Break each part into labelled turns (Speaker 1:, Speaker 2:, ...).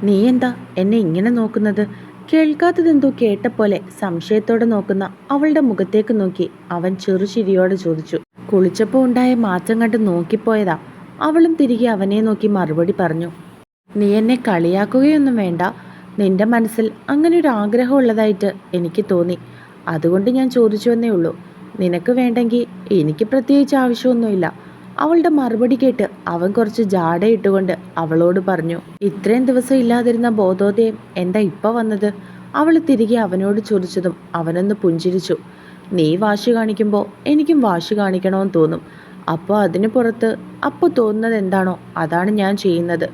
Speaker 1: നീ എന്താ എന്നെ ഇങ്ങനെ നോക്കുന്നത്? കേൾക്കാത്തതെന്തോ കേട്ട പോലെ സംശയത്തോടെ നോക്കുന്ന അവളുടെ മുഖത്തേക്ക് നോക്കി അവൻ ചെറുചിരിയോടെ ചോദിച്ചു. കുളിച്ചപ്പോൾ ഉണ്ടായ മാറ്റം കണ്ട് നോക്കിപ്പോയതാ. അവളും തിരികെ അവനെ നോക്കി മറുപടി പറഞ്ഞു. നീ എന്നെ കളിയാക്കുകയൊന്നും വേണ്ട. നിന്റെ മനസ്സിൽ അങ്ങനെ ഒരു ആഗ്രഹം ഉള്ളതായിട്ട് എനിക്ക് തോന്നി. അതുകൊണ്ട് ഞാൻ ചോദിച്ചു എന്നേ ഉള്ളൂ. നിനക്ക് വേണ്ടെങ്കിൽ എനിക്ക് പ്രത്യേകിച്ച് ആവശ്യമൊന്നുമില്ല. അവളുടെ മറുപടി കേട്ട് അവൻ കുറച്ച് ജാടയിട്ടുകൊണ്ട് അവളോട് പറഞ്ഞു. ഇത്രയും ദിവസം ഇല്ലാതിരുന്ന ബോധോദയം എന്താ ഇപ്പൊ വന്നത്? അവൾ തിരികെ അവനോട് ചോദിച്ചതും അവനൊന്ന് പുഞ്ചിരിച്ചു. നീ വാശി കാണിക്കുമ്പോൾ എനിക്കും വാശി കാണിക്കണമെന്ന് തോന്നും. അപ്പോൾ അതിന് പുറത്ത് അപ്പോൾ തോന്നുന്നത് എന്താണോ അതാണ് ഞാൻ ചെയ്യുന്നത്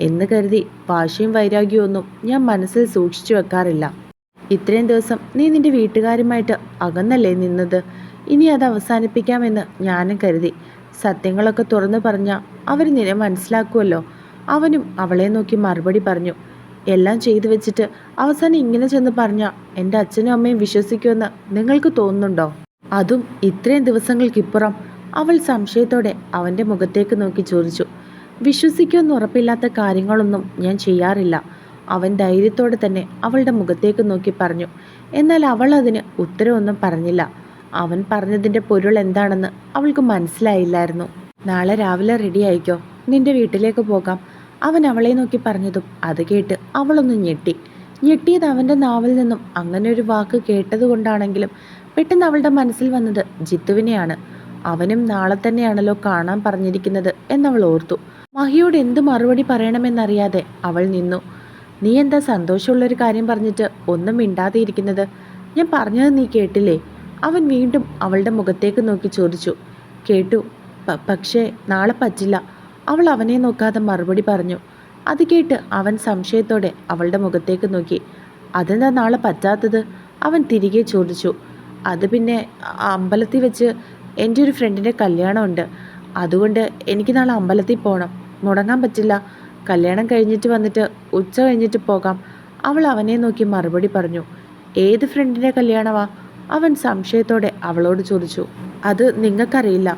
Speaker 1: എന്ന് കരുതി വാശിയും വൈരാഗ്യവും ഒന്നും ഞാൻ മനസ്സിൽ സൂക്ഷിച്ചു വെക്കാറില്ല. ഇത്രയും ദിവസം നീ നിന്റെ വീട്ടുകാരുമായിട്ട് അകന്നല്ലേ നിന്നത്? ഇനി അത് അവസാനിപ്പിക്കാമെന്ന് ഞാനും കരുതി. സത്യങ്ങളൊക്കെ തുറന്നു പറഞ്ഞാൽ അവർ നിന്നെ മനസ്സിലാക്കുമല്ലോ. അവനും അവളെ നോക്കി മറുപടി പറഞ്ഞു. എല്ലാം ചെയ്തു വെച്ചിട്ട് അവസാനം ഇങ്ങനെ ചെന്ന് പറഞ്ഞാൽ എൻ്റെ അച്ഛനും അമ്മയും വിശ്വസിക്കുമെന്ന് നിങ്ങൾക്ക് തോന്നുന്നുണ്ടോ? അതും ഇത്രയും ദിവസങ്ങൾക്കിപ്പുറം? അവൾ സംശയത്തോടെ അവൻ്റെ മുഖത്തേക്ക് നോക്കി ചോദിച്ചു. വിശ്വസിക്കുമെന്ന് ഉറപ്പില്ലാത്ത കാര്യങ്ങളൊന്നും ഞാൻ ചെയ്യാറില്ല. അവൻ ധൈര്യത്തോടെ തന്നെ അവളുടെ മുഖത്തേക്ക് നോക്കി പറഞ്ഞു. എന്നാൽ അവൾ അതിന് ഉത്തരവൊന്നും പറഞ്ഞില്ല. അവൻ പറഞ്ഞതിൻ്റെ പൊരുൾ എന്താണെന്ന് അവൾക്ക് മനസ്സിലായില്ലായിരുന്നു. നാളെ രാവിലെ റെഡി ആയിക്കോ, നിന്റെ വീട്ടിലേക്ക് പോകാം, അവൻ അവളെ നോക്കി പറഞ്ഞതും അത് കേട്ട് അവളൊന്ന് ഞെട്ടി. ഞെട്ടിയത് അവൻ്റെ നാവിൽ നിന്നും അങ്ങനെ ഒരു വാക്ക് കേട്ടതുകൊണ്ടാണെങ്കിലും പെട്ടെന്ന് അവളുടെ മനസ്സിൽ വന്നത് ജിത്തുവിനെയാണ്. അവനും നാളെ തന്നെയാണല്ലോ കാണാൻ പറഞ്ഞിരിക്കുന്നത് എന്നവൾ ഓർത്തു. മഹിയോട് എന്ത് മറുപടി പറയണമെന്നറിയാതെ അവൾ നിന്നു. നീ എന്താ സന്തോഷമുള്ളൊരു കാര്യം പറഞ്ഞിട്ട് ഒന്നും മിണ്ടാതെ ഇരിക്കുന്നത്? ഞാൻ പറഞ്ഞത് നീ കേട്ടില്ലേ? അവൻ വീണ്ടും അവളുടെ മുഖത്തേക്ക് നോക്കി ചോദിച്ചു. കേട്ടു, പക്ഷേ നാളെ പറ്റില്ല, അവൾ അവനെ നോക്കാതെ മറുപടി പറഞ്ഞു. അത് കേട്ട് അവൻ സംശയത്തോടെ അവളുടെ മുഖത്തേക്ക് നോക്കി. അതെന്താ നാളെ പറ്റാത്തത്? അവൻ തിരികെ ചോദിച്ചു. അത് പിന്നെ അമ്പലത്തിൽ വെച്ച് എൻ്റെ ഒരു ഫ്രണ്ടിൻ്റെ കല്യാണമുണ്ട്. അതുകൊണ്ട് എനിക്ക് നാളെ അമ്പലത്തിൽ പോകണം. മുടങ്ങാൻ പറ്റില്ല. കല്യാണം കഴിഞ്ഞിട്ട് വന്നിട്ട് ഉച്ച കഴിഞ്ഞിട്ട് പോകാം, അവൾ അവനെ നോക്കി മറുപടി പറഞ്ഞു. ഏത് ഫ്രണ്ടിൻ്റെ കല്യാണമാ? അവൻ സംശയത്തോടെ അവളോട് ചോദിച്ചു. അത് നിങ്ങൾക്കറിയില്ല,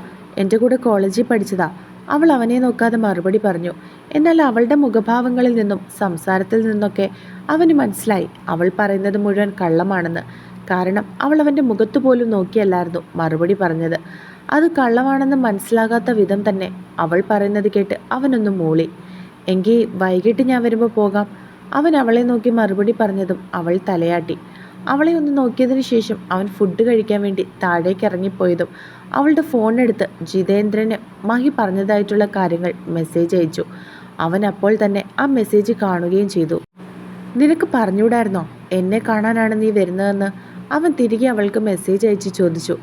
Speaker 1: എൻ്റെ കൂടെ കോളേജിൽ പഠിച്ചതാ, അവൾ അവനെ നോക്കാതെ മറുപടി പറഞ്ഞു. എന്നാൽ അവളുടെ മുഖഭാവങ്ങളിൽ നിന്നും സംസാരത്തിൽ നിന്നൊക്കെ അവന് മനസ്സിലായി അവൾ പറയുന്നത് മുഴുവൻ കള്ളമാണെന്ന്. കാരണം അവൾ അവൻ്റെ മുഖത്ത് പോലും നോക്കിയല്ലായിരുന്നു മറുപടി പറഞ്ഞത്. അത് കള്ളമാണെന്ന് മനസ്സിലാകാത്ത വിധം തന്നെ അവൾ പറയുന്നത് കേട്ട് അവനൊന്ന് മൂളി. എങ്കിൽ വൈകിട്ട് ഞാൻ വരുമ്പോൾ പോകാം, അവൻ അവളെ നോക്കി മറുപടി പറഞ്ഞതും അവൾ തലയാട്ടി. അവളെ ഒന്ന് നോക്കിയതിന് ശേഷം അവൻ ഫുഡ് കഴിക്കാൻ വേണ്ടി താഴേക്ക് ഇറങ്ങിപ്പോയതും അവളുടെ ഫോണെടുത്ത് ജിതേന്ദ്രന് മഹി പറഞ്ഞതായിട്ടുള്ള കാര്യങ്ങൾ മെസ്സേജ് അയച്ചു. അവൻ അപ്പോൾ തന്നെ ആ മെസ്സേജ് കാണുകയും ചെയ്തു. നിനക്ക് പറഞ്ഞുകൂടായിരുന്നോ എന്നെ കാണാനാണ് നീ വരുന്നതെന്ന്? അവൻ തിരികെ അവൾക്ക് മെസ്സേജ് അയച്ച് ചോദിച്ചു.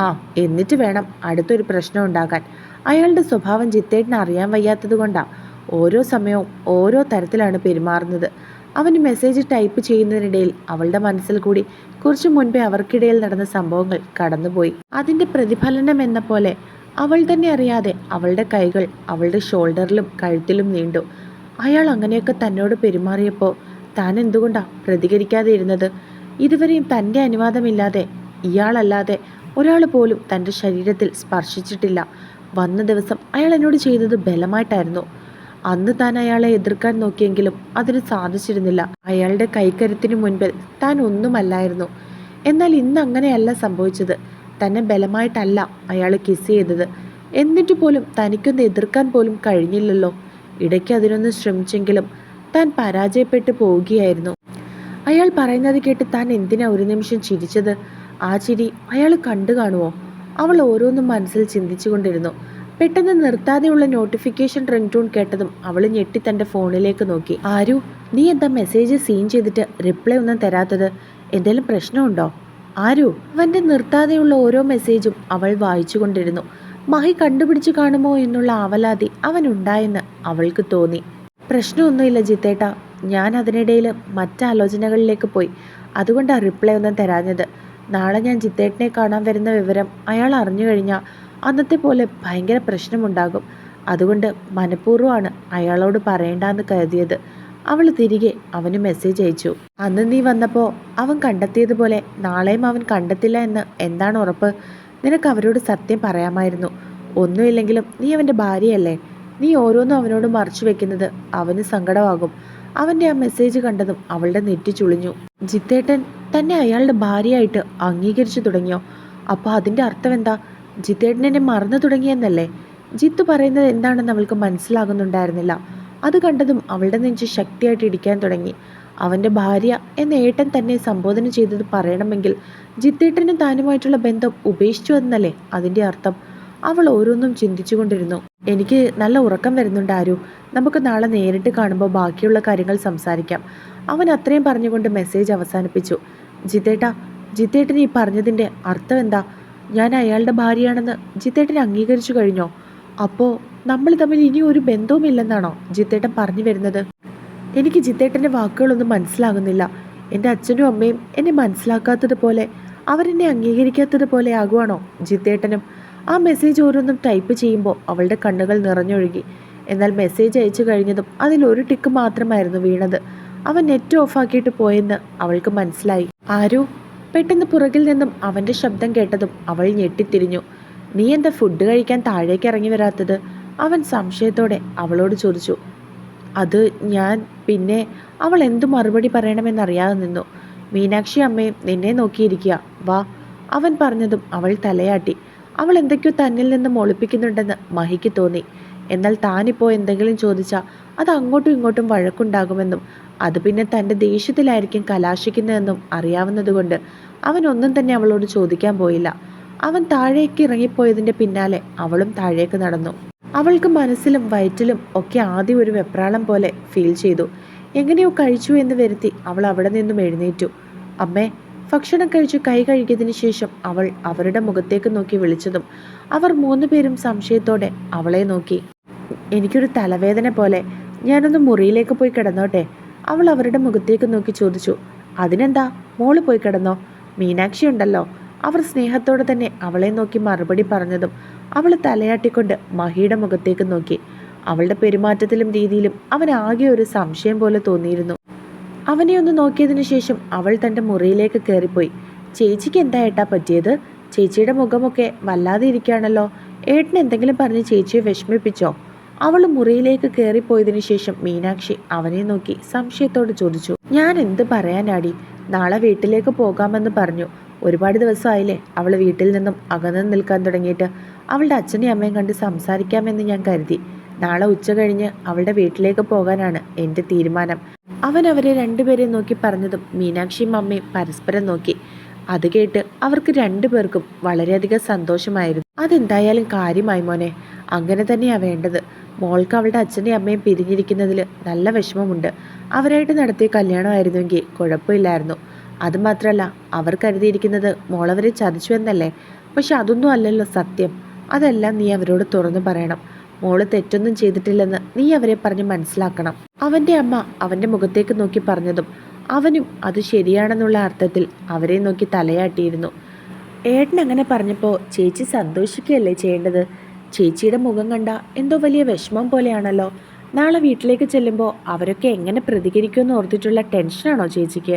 Speaker 1: ആ, എന്നിട്ട് വേണം അടുത്തൊരു പ്രശ്നം ഉണ്ടാകാൻ. അയാളുടെ സ്വഭാവം ജിത്തേട്ടിന് അറിയാൻ വയ്യാത്തത് കൊണ്ടാണ് ഓരോ സമയവും ഓരോ തരത്തിലാണ് പെരുമാറുന്നത്. അവന് മെസ്സേജ് ടൈപ്പ് ചെയ്യുന്നതിനിടയിൽ അവളുടെ മനസ്സിൽ കൂടി കുറച്ചു മുൻപേ അവർക്കിടയിൽ നടന്ന സംഭവങ്ങൾ കടന്നുപോയി. അതിൻ്റെ പ്രതിഫലനം എന്ന പോലെ അവൾ തന്നെ അറിയാതെ അവളുടെ കൈകൾ അവളുടെ ഷോൾഡറിലും കഴുത്തിലും നീണ്ടു. അയാൾ അങ്ങനെയൊക്കെ തന്നോട് പെരുമാറിയപ്പോൾ താൻ എന്തുകൊണ്ടാണ് പ്രതികരിക്കാതെ ഇരുന്നത്? ഇതുവരെയും തൻ്റെ അനുവാദമില്ലാതെ ഇയാളല്ലാതെ ഒരാൾ പോലും തൻ്റെ ശരീരത്തിൽ സ്പർശിച്ചിട്ടില്ല. വന്ന ദിവസം അയാൾ എന്നോട് ചെയ്തത് ബലമായിട്ടായിരുന്നു. അന്ന് താൻ അയാളെ എതിർക്കാൻ നോക്കിയെങ്കിലും അതിന് സാധിച്ചിരുന്നില്ല. അയാളുടെ കൈക്കരുത്തിന് മുൻപിൽ താൻ ഒന്നുമല്ലായിരുന്നു. എന്നാൽ ഇന്ന് അങ്ങനെയല്ല സംഭവിച്ചത്. തന്നെ ബലമായിട്ടല്ല അയാൾ കിസ് ചെയ്തത്. എന്നിട്ട് പോലും തനിക്കൊന്ന് എതിർക്കാൻ പോലും കഴിഞ്ഞില്ലല്ലോ. ഇടയ്ക്ക് അതിനൊന്ന് ശ്രമിച്ചെങ്കിലും താൻ പരാജയപ്പെട്ടു പോവുകയായിരുന്നു. അയാൾ പറയുന്നത് കേട്ട് താൻ എന്തിനാ ഒരു നിമിഷം ചിരിച്ചത്? ആ ചിരി അയാൾ കണ്ടു കാണുമോ? അവൾ ഓരോന്നും മനസ്സിൽ ചിന്തിച്ചു കൊണ്ടിരുന്നു. പെട്ടെന്ന് നിർത്താതെയുള്ള നോട്ടിഫിക്കേഷൻ റിംഗ് ടൂൺ കേട്ടതും അവൾ ഞെട്ടി തൻ്റെ ഫോണിലേക്ക് നോക്കി. ആരു, നീ എന്താ മെസ്സേജ് സീൻ ചെയ്തിട്ട് റിപ്ലൈ ഒന്നും തരാത്തത്? എന്തെങ്കിലും പ്രശ്നമുണ്ടോ? ആരു? അവൻ്റെ നിർത്താതെയുള്ള ഓരോ മെസ്സേജും അവൾ വായിച്ചു കൊണ്ടിരുന്നു. മഹി കണ്ടുപിടിച്ചു കാണുമോ എന്നുള്ള ആവലാതി അവനുണ്ടായെന്ന് അവൾക്ക് തോന്നി. പ്രശ്നമൊന്നുമില്ല ജിത്തേട്ടാ, ഞാൻ അതിനിടയിൽ മറ്റാലോചനകളിലേക്ക് പോയി, അതുകൊണ്ടാണ് റിപ്ലൈ ഒന്നും തരാഞ്ഞത്. നാളെ ഞാൻ ജിത്തേട്ടനെ കാണാൻ വരുന്ന വിവരം അയാൾ അറിഞ്ഞു കഴിഞ്ഞാൽ അന്നത്തെ പോലെ ഭയങ്കര പ്രശ്നമുണ്ടാകും. അതുകൊണ്ട് മനഃപൂർവ്വമാണ് അയാളോട് പറയേണ്ടെന്ന് കരുതിയത്. അവൾ തിരികെ അവന് മെസ്സേജ് അയച്ചു. അന്ന് നീ വന്നപ്പോൾ അവൻ കണ്ടെത്തിയതുപോലെ നാളെയും അവൻ കണ്ടെത്തില്ല എന്ന് എന്താണ് ഉറപ്പ്? നിനക്ക് അവരോട് സത്യം പറയാമായിരുന്നു. ഒന്നുമില്ലെങ്കിലും നീ അവൻ്റെ ഭാര്യയല്ലേ. നീ ഓരോന്നും അവനോട് മറച്ചു വെക്കുന്നത് അവന് സങ്കടമാകും. അവൻ്റെ ആ മെസ്സേജ് കണ്ടതും അവളുടെ നെറ്റി ചുളിഞ്ഞു. ജിത്തേട്ടൻ തന്നെ അയാളുടെ ഭാര്യയായിട്ട് അംഗീകരിച്ചു തുടങ്ങിയോ? അപ്പോൾ അതിൻ്റെ അർത്ഥം എന്താ? ജിത്തേട്ടൻ എന്നെ മറന്നു തുടങ്ങിയെന്നല്ലേ? ജിത്തു പറയുന്നത് എന്താണെന്ന് അവൾക്ക് മനസ്സിലാകുന്നുണ്ടായിരുന്നില്ല. അത് കണ്ടതും അവളുടെ നെഞ്ച് ശക്തിയായിട്ട് ഇടിക്കാൻ തുടങ്ങി. അവൻ്റെ ഭാര്യ എന്ന ഏട്ടൻ തന്നെ സംബോധന ചെയ്തത് പറയണമെങ്കിൽ ജിത്തേട്ടനും താനുമായിട്ടുള്ള ബന്ധം ഉപേക്ഷിച്ചു എന്നല്ലേ അതിൻ്റെ അർത്ഥം? അവൾ ഓരോന്നും ചിന്തിച്ചുകൊണ്ടിരുന്നു. എനിക്ക് നല്ല ഉറക്കം വരുന്നുണ്ട് ആരു. നമുക്ക് നാളെ നേരിട്ട് കാണുമ്പോൾ ബാക്കിയുള്ള കാര്യങ്ങൾ സംസാരിക്കാം. അവൻ അത്രയും പറഞ്ഞുകൊണ്ട് മെസ്സേജ് അവസാനിപ്പിച്ചു. ജിത്തേട്ടൻ ഈ പറഞ്ഞതിൻ്റെ അർത്ഥം എന്താ? ഞാൻ അയാളുടെ ഭാര്യയാണെന്ന് ജിത്തേട്ടൻ അംഗീകരിച്ചു കഴിഞ്ഞോ? അപ്പോൾ നമ്മൾ തമ്മിൽ ഇനി ഒരു ബന്ധവുമില്ലെന്നാണോ ജിത്തേട്ടൻ പറഞ്ഞു വരുന്നത്? എനിക്ക് ജിത്തേട്ടൻ്റെ വാക്കുകളൊന്നും മനസ്സിലാകുന്നില്ല. എൻ്റെ അച്ഛനും അമ്മയും എന്നെ മനസ്സിലാക്കാത്തതുപോലെ, അവരെന്നെ അംഗീകരിക്കാത്തതുപോലെ ആകുവാണോ ജിത്തേട്ടനും? ആ മെസ്സേജ് ഓരോന്നും ടൈപ്പ് ചെയ്യുമ്പോൾ അവളുടെ കണ്ണുകൾ നിറഞ്ഞൊഴുകി. എന്നാൽ മെസ്സേജ് അയച്ചു കഴിഞ്ഞതും അതിലൊരു ടിക്ക് മാത്രമായിരുന്നു വീണത്. അവൻ നെറ്റ് ഓഫാക്കിയിട്ട് പോയെന്ന് അവൾക്ക് മനസ്സിലായി. ആരു? പെട്ടെന്ന് പുറകിൽ നിന്നും അവൻ്റെ ശബ്ദം കേട്ടതും അവൾ ഞെട്ടിത്തിരിഞ്ഞു. നീ എന്താ ഫുഡ് കഴിക്കാൻ താഴേക്ക് ഇറങ്ങി വരാത്തത്? അവൻ സംശയത്തോടെ അവളോട് ചോദിച്ചു. അത് ഞാൻ പിന്നെ അവൾ എന്തു മറുപടി പറയണമെന്നറിയാതെ നിന്നു. മീനാക്ഷി അമ്മയും നിന്നെ നോക്കിയിരിക്കുക, വാ, അവൻ പറഞ്ഞതും അവൾ തലയാട്ടി. അവൾ എന്തൊക്കെയോ തന്നിൽ നിന്നും ഒളിപ്പിക്കുന്നുണ്ടെന്ന് മഹിക്ക് തോന്നി. എന്നാൽ താനിപ്പോൾ എന്തെങ്കിലും ചോദിച്ചാൽ അത് അങ്ങോട്ടും ഇങ്ങോട്ടും വഴക്കുണ്ടാകുമെന്നും അത് പിന്നെ തൻ്റെ ദേഷ്യത്തിലായിരിക്കും കലാശിക്കുന്നതെന്നും അറിയാവുന്നതുകൊണ്ട് അവൻ ഒന്നും തന്നെ അവളോട് ചോദിക്കാൻ പോയില്ല. അവൻ താഴേക്ക് ഇറങ്ങിപ്പോയതിൻ്റെ പിന്നാലെ അവളും താഴേക്ക് നടന്നു. അവൾക്ക് മനസ്സിലും വയറ്റിലും ഒക്കെ ആദ്യം ഒരു വെപ്രാളം പോലെ ഫീൽ ചെയ്തു. എങ്ങനെയോ കഴിച്ചു എന്ന് വരുത്തി അവൾ അവിടെ നിന്നും എഴുന്നേറ്റു. അമ്മേ, ഭക്ഷണം കഴിച്ചു കൈ കഴുകിയതിനു ശേഷം അവൾ അവരുടെ മുഖത്തേക്ക് നോക്കി വിളിച്ചതും അവർ 3 പേരും സംശയത്തോടെ അവളെ നോക്കി. എനിക്കൊരു തലവേദന പോലെ, ഞാനൊന്ന് മുറിയിലേക്ക് പോയി കിടന്നോട്ടെ? അവൾ അവരുടെ മുഖത്തേക്ക് നോക്കി ചോദിച്ചു. അതിനെന്താ, മോള് പോയി കിടന്നോ, മീനാക്ഷി ഉണ്ടല്ലോ. അവർ സ്നേഹത്തോടെ തന്നെ അവളെ നോക്കി മറുപടി പറഞ്ഞതും അവൾ തലയാട്ടിക്കൊണ്ട് മഹിയുടെ മുഖത്തേക്ക് നോക്കി. അവളുടെ പെരുമാറ്റത്തിലും രീതിയിലും അവൻ ആകെ ഒരു സംശയം പോലെ തോന്നിയിരുന്നു. അവനെ ഒന്ന് നോക്കിയതിനു ശേഷം അവൾ തൻ്റെ മുറിയിലേക്ക് കയറിപ്പോയി. ചേച്ചിക്ക് എന്താ ഏട്ടാ പറ്റിയത്? ചേച്ചിയുടെ മുഖമൊക്കെ വല്ലാതെ ഇരിക്കുകയാണല്ലോ. ഏട്ടൻ എന്തെങ്കിലും പറഞ്ഞ് ചേച്ചിയെ വിഷമിപ്പിച്ചോ? അവൾ മുറിയിലേക്ക് കയറിപ്പോയതിനു ശേഷം മീനാക്ഷി അവനെ നോക്കി സംശയത്തോട് ചോദിച്ചു. ഞാൻ എന്ത് പറയാനാടി, നാളെ വീട്ടിലേക്ക് പോകാമെന്ന് പറഞ്ഞു. ഒരുപാട് ദിവസമായില്ലേ അവൾ വീട്ടിൽ നിന്നും അകന്നു നിൽക്കാൻ തുടങ്ങിയിട്ട്. അവളുടെ അച്ഛനെയും അമ്മയും കണ്ട് സംസാരിക്കാമെന്ന് ഞാൻ കരുതി. നാളെ ഉച്ച കഴിഞ്ഞ് അവളുടെ വീട്ടിലേക്ക് പോകാനാണ് എൻ്റെ തീരുമാനം. അവൻ അവരെ രണ്ടുപേരെയും നോക്കി പറഞ്ഞതും മീനാക്ഷിയും അമ്മയും പരസ്പരം നോക്കി. അത് കേട്ട് അവർക്ക് 2 പേർക്കും വളരെയധികം സന്തോഷമായിരുന്നു. അതെന്തായാലും കാര്യമായി മോനെ, അങ്ങനെ തന്നെയാണ് വേണ്ടത്. മോൾക്ക് അവളുടെ അച്ഛനെയും അമ്മയും പിരിഞ്ഞിരിക്കുന്നതിൽ നല്ല വിഷമമുണ്ട്. അവരായിട്ട് നടത്തിയ കല്യാണമായിരുന്നുവെങ്കിൽ കുഴപ്പമില്ലായിരുന്നു. അതുമാത്രമല്ല, അവർ കരുതിയിരിക്കുന്നത് മോളവരെ ചതിച്ചു എന്നല്ലേ. പക്ഷെ അതൊന്നും അല്ലല്ലോ സത്യം. അതെല്ലാം നീ അവരോട് തുറന്നു പറയണം. മോള് തെറ്റൊന്നും ചെയ്തിട്ടില്ലെന്ന് നീ അവരെ പറഞ്ഞ് മനസ്സിലാക്കണം. അവൻ്റെ അമ്മ അവൻ്റെ മുഖത്തേക്ക് നോക്കി പറഞ്ഞതും അവനും അത് ശരിയാണെന്നുള്ള അർത്ഥത്തിൽ അവരെ നോക്കി തലയാട്ടിയിരുന്നു. ഏട്ടൻ അങ്ങനെ പറഞ്ഞപ്പോൾ ചേച്ചി സന്തോഷിക്കുകയല്ലേ ചെയ്യേണ്ടത്? ചേച്ചിയുടെ മുഖം കണ്ട എന്തോ വലിയ വിഷമം പോലെയാണല്ലോ. നാളെ വീട്ടിലേക്ക് ചെല്ലുമ്പോൾ അവരൊക്കെ എങ്ങനെ പ്രതികരിക്കുമെന്ന് ഓർത്തിട്ടുള്ള ടെൻഷനാണോ ചേച്ചിക്ക്?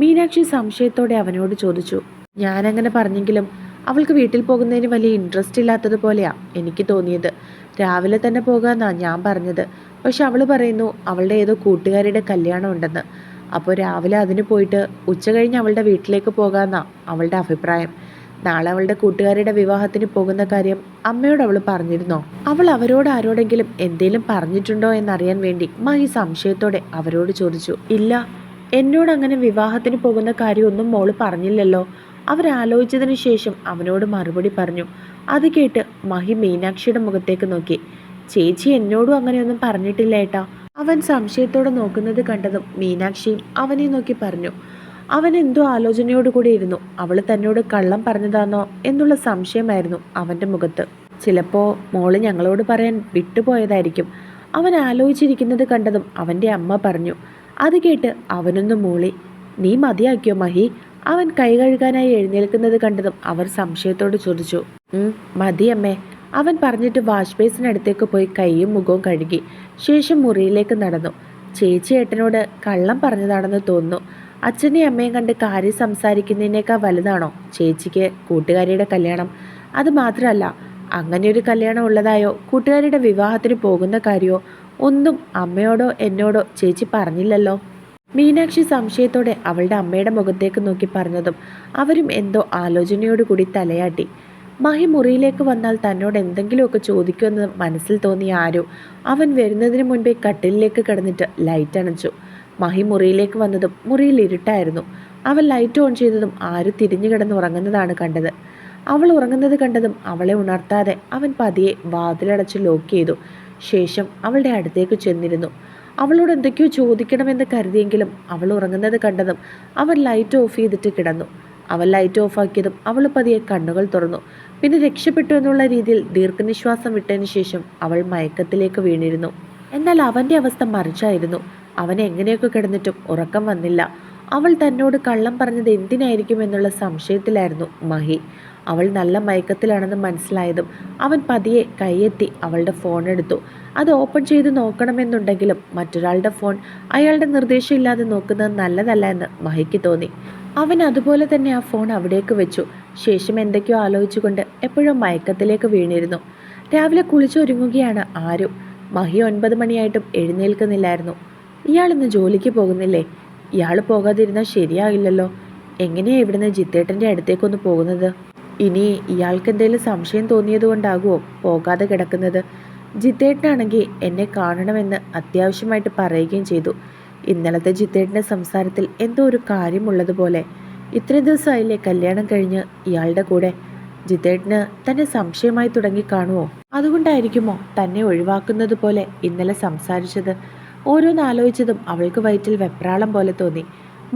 Speaker 1: മീനാക്ഷി സംശയത്തോടെ അവനോട് ചോദിച്ചു. ഞാനങ്ങനെ പറഞ്ഞെങ്കിലും അവൾക്ക് വീട്ടിൽ പോകുന്നതിന് വലിയ ഇൻട്രസ്റ്റ് ഇല്ലാത്തതുപോലെയാണ് എനിക്ക് തോന്നിയത്. രാവിലെ തന്നെ പോകാമെന്നാണ് ഞാൻ പറഞ്ഞത്. പക്ഷെ അവൾ പറയുന്നു അവളുടെ ഏതോ കൂട്ടുകാരിയുടെ കല്യാണം ഉണ്ടെന്ന്. അപ്പോൾ രാവിലെ അതിന് പോയിട്ട് ഉച്ച കഴിഞ്ഞ് അവളുടെ വീട്ടിലേക്ക് പോകാമെന്നാണ് അവളുടെ അഭിപ്രായം. നാളെ അവളുടെ കൂട്ടുകാരിയുടെ വിവാഹത്തിന് പോകുന്ന കാര്യം അമ്മയോട് അവൾ പറഞ്ഞിരുന്നോ? അവൾ അവരോട് ആരോടെങ്കിലും എന്തേലും പറഞ്ഞിട്ടുണ്ടോ എന്നറിയാൻ വേണ്ടി മഹി സംശയത്തോടെ അവരോട് ചോദിച്ചു. ഇല്ല, എന്നോട് അങ്ങനെ വിവാഹത്തിന് പോകുന്ന കാര്യമൊന്നും മോള് പറഞ്ഞില്ലല്ലോ. അവരാലോചിച്ചതിന് ശേഷം അവനോട് മറുപടി പറഞ്ഞു. അത് കേട്ട് മഹി മീനാക്ഷിയുടെ മുഖത്തേക്ക് നോക്കി. ചേച്ചി എന്നോടും അങ്ങനെയൊന്നും പറഞ്ഞിട്ടില്ല ഏട്ടാ. അവൻ സംശയത്തോടെ നോക്കുന്നത് കണ്ടതും മീനാക്ഷിയും അവനെ നോക്കി പറഞ്ഞു. അവൻ എന്തോ ആലോചനയോടുകൂടി ഇരുന്നു. അവൾ തന്നോട് കള്ളം പറഞ്ഞതാണോ എന്നുള്ള സംശയമായിരുന്നു അവൻ്റെ മുഖത്ത്. ചിലപ്പോൾ മോള് ഞങ്ങളോട് പറയാൻ വിട്ടുപോയതായിരിക്കും. അവൻ ആലോചിച്ചിരിക്കുന്നത് കണ്ടതും അവൻ്റെ അമ്മ പറഞ്ഞു. അത് കേട്ട് അവനൊന്ന് മൂളി. നീ മതിയാക്കിയോ മഹി? അവൻ കൈ കഴുകാനായി എഴുന്നേൽക്കുന്നത് കണ്ടതും അവർ സംശയത്തോട് ചോദിച്ചു. മതിയമ്മേ, അവൻ പറഞ്ഞിട്ട് വാഷ് ബേസിനടുത്തേക്ക് പോയി കൈയും മുഖവും കഴുകി ശേഷം മുറിയിലേക്ക് നടന്നു. ചേച്ചി ഏട്ടനോട് കള്ളം പറഞ്ഞതാണെന്ന് തോന്നുന്നു. അച്ഛനെയും അമ്മയും കണ്ട് കാര്യം സംസാരിക്കുന്നതിനേക്കാൾ വലുതാണോ ചേച്ചിക്ക് കൂട്ടുകാരിയുടെ കല്യാണം? അത് മാത്രമല്ല, അങ്ങനെയൊരു കല്യാണം ഉള്ളതായോ കൂട്ടുകാരിയുടെ വിവാഹത്തിന് പോകുന്ന കാര്യമോ ഒന്നും അമ്മയോടോ എന്നോടോ ചേച്ചി പറഞ്ഞില്ലല്ലോ. മീനാക്ഷി സംശയത്തോടെ അവളുടെ അമ്മയുടെ മുഖത്തേക്ക് നോക്കി പറഞ്ഞതും അവരും എന്തോ ആലോചനയോടുകൂടി തലയാട്ടി. മഹി മുറിയിലേക്ക് വന്നാൽ തന്നോട് എന്തെങ്കിലുമൊക്കെ ചോദിക്കുമെന്ന് മനസ്സിൽ തോന്നിയ ആരോ അവൻ വരുന്നതിന് മുൻപേ കട്ടിലിലേക്ക് കിടന്നിട്ട് ലൈറ്റ് അണച്ചു. മഹി മുറിയിലേക്ക് വന്നതും മുറിയിൽ ഇരുട്ടായിരുന്നു. അവൻ ലൈറ്റ് ഓൺ ചെയ്തതും ആര് തിരിഞ്ഞു കിടന്ന് ഉറങ്ങുന്നതാണ് കണ്ടത്. അവൾ ഉറങ്ങുന്നത് കണ്ടതും അവളെ ഉണർത്താതെ അവൻ പതിയെ വാതിലടച്ച് ലോക്ക് ചെയ്തു. ശേഷം അവളുടെ അടുത്തേക്ക് ചെന്നിരുന്നു. അവളോട് എന്തൊക്കെയോ ചോദിക്കണമെന്ന് കരുതിയെങ്കിലും അവൾ ഉറങ്ങുന്നത് കണ്ടതും അവൻ ലൈറ്റ് ഓഫ് ചെയ്തിട്ട് കിടന്നു. അവൻ ലൈറ്റ് ഓഫാക്കിയതും അവൾ പതിയെ കണ്ണുകൾ തുറന്നു. പിന്നെ രക്ഷപ്പെട്ടു എന്നുള്ള രീതിയിൽ ദീർഘനിശ്വാസം വിട്ടതിന് ശേഷം അവൾ മയക്കത്തിലേക്ക് വീണിരുന്നു. എന്നാൽ അവൻ്റെ അവസ്ഥ മറിച്ചായിരുന്നു. അവൻ എങ്ങനെയൊക്കെ കിടന്നിട്ടും ഉറക്കം വന്നില്ല. അവൾ തന്നോട് കള്ളം പറഞ്ഞത് എന്തിനായിരിക്കും എന്നുള്ള സംശയത്തിലായിരുന്നു മഹി. അവൾ നല്ല മയക്കത്തിലാണെന്ന് മനസ്സിലായതും അവൻ പതിയെ കൈയെത്തി അവളുടെ ഫോൺ എടുത്തു. അത് ഓപ്പൺ ചെയ്ത് നോക്കണമെന്നുണ്ടെങ്കിലും മറ്റൊരാളുടെ ഫോൺ അയാളുടെ നിർദ്ദേശമില്ലാതെ നോക്കുന്നത് നല്ലതല്ല എന്ന് മഹിക്ക് തോന്നി. അവൻ അതുപോലെ തന്നെ ആ ഫോൺ അവിടേക്ക് വെച്ചു. ശേഷം എന്തൊക്കെയോ ആലോചിച്ചുകൊണ്ട് എപ്പോഴും മയക്കത്തിലേക്ക് വീണിരുന്നു. രാവിലെ കുളിച്ചൊരുങ്ങുകയാണ് ആരു. മഹി 9 മണിയായിട്ടും എഴുന്നേൽക്കുന്നില്ലായിരുന്നു. ഇയാളിന്ന് ജോലിക്ക് പോകുന്നില്ലേ? ഇയാൾ പോകാതിരുന്നാൽ ശരിയാകില്ലല്ലോ. എങ്ങനെയാ ഇവിടുന്ന് ജിത്തേട്ടൻ്റെ അടുത്തേക്കൊന്ന് പോകുന്നത്? ഇനി ഇയാൾക്ക് എന്തെങ്കിലും സംശയം തോന്നിയതുകൊണ്ടാകുമോ പോകാതെ കിടക്കുന്നത്? ജിത്തേട്ടനാണെങ്കിൽ എന്നെ കാണണമെന്ന് അത്യാവശ്യമായിട്ട് പറയുകയും ചെയ്തു. ഇന്നലത്തെ ജിത്തേട്ടൻ്റെ സംസാരത്തിൽ എന്തോ ഒരു കാര്യമുള്ളതുപോലെ. ഇത്രയും ദിവസമായില്ലേ കല്യാണം കഴിഞ്ഞ് ഇയാളുടെ കൂടെ? ജിത്തേട്ടന് തന്നെ സംശയമായി തുടങ്ങി കാണുമോ? അതുകൊണ്ടായിരിക്കുമോ തന്നെ ഒഴിവാക്കുന്നത് പോലെ ഇന്നലെ സംസാരിച്ചത്? ഓരോന്നാലോചിച്ചതും അവൾക്ക് വയറ്റിൽ വെപ്രാളം പോലെ തോന്നി.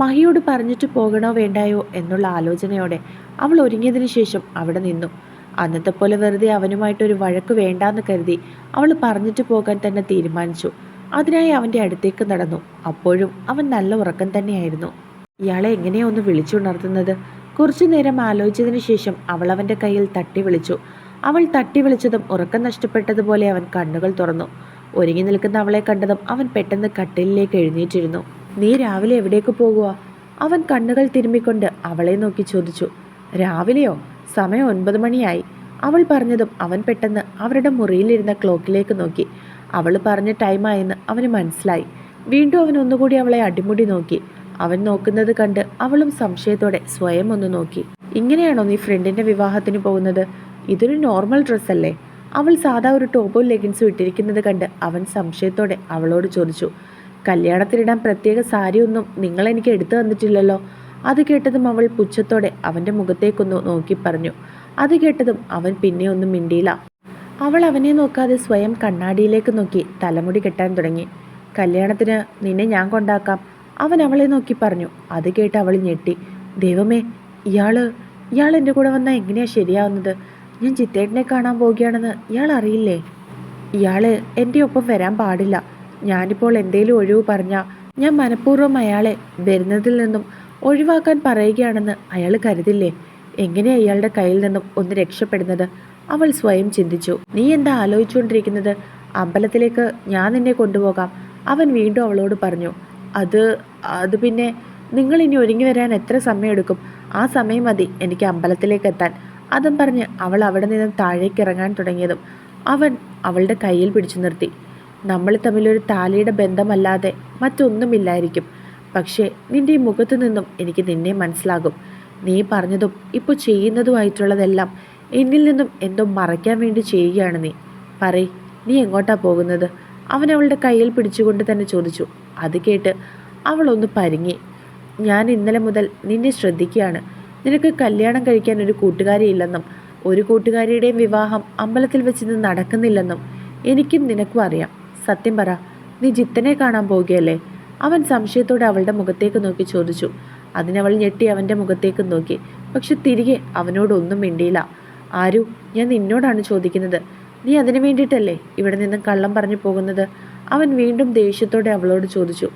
Speaker 1: മഹിയോട് പറഞ്ഞിട്ട് പോകണോ വേണ്ടായോ എന്നുള്ള ആലോചനയോടെ അവൾ ഒരുങ്ങിയതിനു ശേഷം അവിടെ നിന്നു. അന്നത്തെ പോലെ വെറുതെ അവനുമായിട്ടൊരു വഴക്ക് വേണ്ടാന്ന് കരുതി അവൾ പറഞ്ഞിട്ട് പോകാൻ തന്നെ തീരുമാനിച്ചു. അതിനായി അവൻ്റെ അടുത്തേക്ക് നടന്നു. അപ്പോഴും അവൻ നല്ല ഉറക്കം തന്നെയായിരുന്നു. ഇയാളെ എങ്ങനെയാ ഒന്ന് വിളിച്ചുണർത്തുന്നത്? കുറച്ചു നേരം ആലോചിച്ചതിന് ശേഷം അവൾ അവൻ്റെ കയ്യിൽ തട്ടി വിളിച്ചു. അവൾ തട്ടി വിളിച്ചതും ഉറക്കം നഷ്ടപ്പെട്ടതുപോലെ അവൻ കണ്ണുകൾ തുറന്നു. ഒരുങ്ങി നിൽക്കുന്ന അവളെ കണ്ടതും അവൻ പെട്ടെന്ന് കട്ടിലിലേക്ക് എഴുന്നേറ്റിരുന്നു. നീ രാവിലെ എവിടേക്ക് പോകുക? അവൻ കണ്ണുകൾ തിരുമ്മിക്കൊണ്ട് അവളെ നോക്കി ചോദിച്ചു. രാവിലെയോ? സമയം 9 മണിയായി. അവൾ പറഞ്ഞതും അവൻ പെട്ടെന്ന് അവരുടെ മുറിയിലിരുന്ന ക്ലോക്കിലേക്ക് നോക്കി. അവൾ പറഞ്ഞ ടൈമായെന്ന് അവന് മനസ്സിലായി. വീണ്ടും അവൻ ഒന്നുകൂടി അവളെ അടിമുടി നോക്കി. അവൻ നോക്കുന്നത് കണ്ട് അവളും സംശയത്തോടെ സ്വയം ഒന്ന് നോക്കി. ഇങ്ങനെയാണോ നീ ഫ്രണ്ടിൻ്റെ വിവാഹത്തിന് പോകുന്നത്? ഇതൊരു നോർമൽ ഡ്രസ്സല്ലേ? അവൾ സാധാ ഒരു ടോപ്പും ലെഗിൻസും ഇട്ടിരിക്കുന്നത് കണ്ട് അവൻ സംശയത്തോടെ അവളോട് ചോദിച്ചു. കല്യാണത്തിനിടാൻ പ്രത്യേക സാരിയൊന്നും നിങ്ങളെനിക്ക് എടുത്തു തന്നിട്ടില്ലല്ലോ. അത് കേട്ടതും അവൾ പുച്ഛത്തോടെ അവൻ്റെ മുഖത്തേക്കൊന്നു നോക്കി പറഞ്ഞു. അത് കേട്ടതും അവൻ പിന്നെ ഒന്നും മിണ്ടിയില്ല. അവൾ അവനെ നോക്കാതെ സ്വയം കണ്ണാടിയിലേക്ക് നോക്കി തലമുടി കെട്ടാൻ തുടങ്ങി. കല്യാണത്തിന് നിന്നെ ഞാൻ കൊണ്ടാക്കാം, അവൻ അവളെ നോക്കി പറഞ്ഞു. അത് കേട്ട് അവൾ ഞെട്ടി. ദൈവമേ, ഇയാൾ എൻ്റെ കൂടെ വന്നാൽ എങ്ങനെയാ ശരിയാവുന്നത്? ഞാൻ ജിത്തേട്ടനെ കാണാൻ പോവുകയാണെന്ന് ഇയാൾ അറിയില്ലേ? ഇയാൾ എൻ്റെ ഒപ്പം വരാൻ പാടില്ല. ഞാനിപ്പോൾ എന്തേലും ഒഴിവ് പറഞ്ഞാൽ ഞാൻ മനഃപൂർവ്വം അയാളെ വരുന്നതിൽ നിന്നും ഒഴിവാക്കാൻ പറയുകയാണെന്ന് അയാൾ കരുതില്ലേ? എങ്ങനെയാ ഇയാളുടെ കയ്യിൽ നിന്നും ഒന്ന് രക്ഷപ്പെടുന്നത്? അവൾ സ്വയം ചിന്തിച്ചു. നീ എന്താ ആലോചിച്ചുകൊണ്ടിരിക്കുന്നത്? അമ്പലത്തിലേക്ക് ഞാൻ നിന്നെ കൊണ്ടുപോകാം, അവൻ വീണ്ടും അവളോട് പറഞ്ഞു. അത് പിന്നെ നിങ്ങൾ ഇനി ഒരുങ്ങി വരാൻ എത്ര സമയമെടുക്കും? ആ സമയം മതി എനിക്ക് അമ്പലത്തിലേക്ക് എത്താൻ. അതും പറഞ്ഞ് അവൾ അവിടെ നിന്നും താഴേക്ക് ഇറങ്ങാൻ തുടങ്ങിയതും അവൻ അവളുടെ കയ്യിൽ പിടിച്ചു നിർത്തി. നമ്മൾ തമ്മിലൊരു താലിയുടെ ബന്ധമല്ലാതെ മറ്റൊന്നുമില്ലായിരിക്കും. പക്ഷേ നിൻ്റെ ഈ മുഖത്തു നിന്നും എനിക്ക് നിന്നെ മനസ്സിലാകും. നീ പറഞ്ഞതും ഇപ്പോൾ ചെയ്യുന്നതുമായിട്ടുള്ളതെല്ലാം എന്നിൽ നിന്നും എന്തോ മറയ്ക്കാൻ വേണ്ടി ചെയ്യുകയാണ് നീ. പറയ്, നീ എങ്ങോട്ടാ പോകുന്നത്? അവൻ അവളുടെ കയ്യിൽ പിടിച്ചുകൊണ്ട് തന്നെ ചോദിച്ചു. അത് കേട്ട് അവളൊന്ന് പരിങ്ങി. ഞാൻ ഇന്നലെ മുതൽ നിന്നെ ശ്രദ്ധിക്കുകയാണ്. നിനക്ക് കല്യാണം കഴിക്കാൻ ഒരു കൂട്ടുകാരിയില്ലെന്നും ഒരു കൂട്ടുകാരിയുടെയും വിവാഹം അമ്പലത്തിൽ വെച്ചിന്ന് നടക്കുന്നില്ലെന്നും എനിക്കും നിനക്കും അറിയാം. സത്യം പറ, നീ ജിത്തനെ കാണാൻ പോവുകയല്ലേ? അവൻ സംശയത്തോടെ അവളുടെ മുഖത്തേക്ക് നോക്കി ചോദിച്ചു. അതിനവൾ ഞെട്ടി അവൻ്റെ മുഖത്തേക്ക് നോക്കി. പക്ഷെ തിരികെ അവനോടൊന്നും മിണ്ടിയില്ല. ആരു, ഞാൻ നിന്നോടാണ് ചോദിക്കുന്നത്. നീ അതിനു വേണ്ടിയിട്ടല്ലേ ഇവിടെ നിന്ന് കള്ളം പറഞ്ഞു പോകുന്നത്? അവൻ വീണ്ടും ദേഷ്യത്തോടെ അവളോട് ചോദിച്ചു.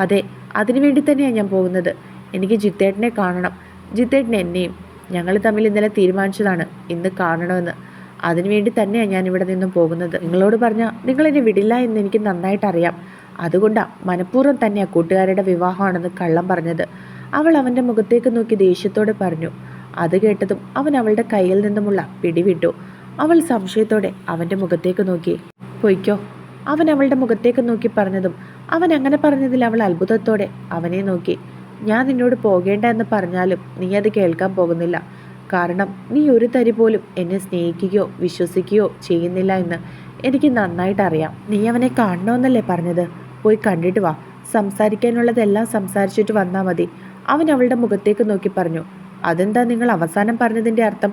Speaker 1: അതെ, അതിനു വേണ്ടി തന്നെയാണ് ഞാൻ പോകുന്നത്. എനിക്ക് ജിത്തേട്ടനെ കാണണം, ജിത്തേട്ടൻ എന്നെയും. ഞങ്ങൾ തമ്മിൽ ഇന്നലെ തീരുമാനിച്ചതാണ് ഇന്ന് കാണണമെന്ന്. അതിനുവേണ്ടി തന്നെയാണ് ഞാൻ ഇവിടെ നിന്നും പോകുന്നത്. നിങ്ങളോട് പറഞ്ഞാൽ നിങ്ങളെന്നെ വിടില്ല എന്ന് എനിക്ക് നന്നായിട്ട് അറിയാം. അതുകൊണ്ടാണ് മനഃപൂർവ്വം തന്നെ ആ കൂട്ടുകാരുടെ വിവാഹമാണെന്ന് കള്ളം പറഞ്ഞത്. അവൾ അവൻ്റെ മുഖത്തേക്ക് നോക്കി ദേഷ്യത്തോടെ പറഞ്ഞു. അത് കേട്ടതും അവൻ അവളുടെ കയ്യിൽ നിന്നുമുള്ള പിടിവിട്ടു. അവൾ സംശയത്തോടെ അവൻ്റെ മുഖത്തേക്ക് നോക്കി. പൊയ്ക്കോ, അവൻ അവളുടെ മുഖത്തേക്ക് നോക്കി പറഞ്ഞതും അവൻ അങ്ങനെ പറഞ്ഞതിൽ അവൾ അത്ഭുതത്തോടെ അവനെ നോക്കി. ഞാൻ നിന്നോട് പോകേണ്ട എന്ന് പറഞ്ഞാലും നീ അത് കേൾക്കാൻ പോകുന്നില്ല. കാരണം നീ ഒരു തരി പോലും എന്നെ സ്നേഹിക്കുകയോ വിശ്വസിക്കുകയോ ചെയ്യുന്നില്ല എന്ന് എനിക്ക് നന്നായിട്ട് അറിയാം. നീ അവനെ കാണണമെന്നല്ലേ പറഞ്ഞത്? പോയി കണ്ടിട്ട് വാ. സംസാരിക്കാനുള്ളതെല്ലാം സംസാരിച്ചിട്ട് വന്നാൽ മതി. അവൻ അവളുടെ മുഖത്തേക്ക് നോക്കി പറഞ്ഞു. അതെന്താ നിങ്ങൾ അവസാനം പറഞ്ഞതിൻ്റെ അർത്ഥം?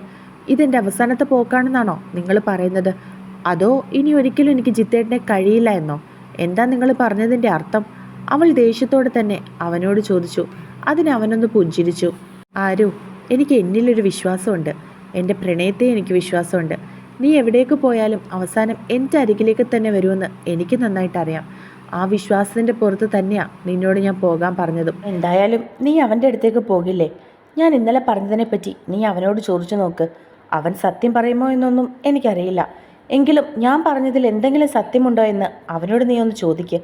Speaker 1: ഇതെൻ്റെ അവസാനത്തെ പോക്കാണെന്നാണോ നിങ്ങൾ പറയുന്നത്? അതോ ഇനി ഒരിക്കലും എനിക്ക് ജിത്തേട്ടനെ കഴിയില്ല എന്നോ? എന്താ നിങ്ങൾ പറഞ്ഞതിൻ്റെ അർത്ഥം? അവൾ ദേഷ്യത്തോടെ തന്നെ അവനോട് ചോദിച്ചു. അതിന് അവനൊന്ന് പുഞ്ചിരിച്ചു. ആരോ, എനിക്ക് എന്നിലൊരു വിശ്വാസമുണ്ട്. എൻ്റെ പ്രണയത്തെ എനിക്ക് വിശ്വാസമുണ്ട്. നീ എവിടേക്ക് പോയാലും അവസാനം എൻ്റെ അരികിലേക്ക് തന്നെ വരുമെന്ന് എനിക്ക് നന്നായിട്ട് അറിയാം. ആ വിശ്വാസത്തിൻ്റെ പുറത്ത് തന്നെയാണ് നിന്നോട് ഞാൻ പോകാൻ പറഞ്ഞതും. എന്തായാലും നീ അവൻ്റെ അടുത്തേക്ക് പോകില്ലേ? ഞാൻ ഇന്നലെ പറഞ്ഞതിനെപ്പറ്റി നീ അവനോട് ചോദിച്ചു നോക്ക്. അവൻ സത്യം പറയുമോ എന്നൊന്നും എനിക്കറിയില്ല. എങ്കിലും ഞാൻ പറഞ്ഞതിൽ എന്തെങ്കിലും സത്യമുണ്ടോ എന്ന് അവനോട് നീ ഒന്ന് ചോദിക്ക്.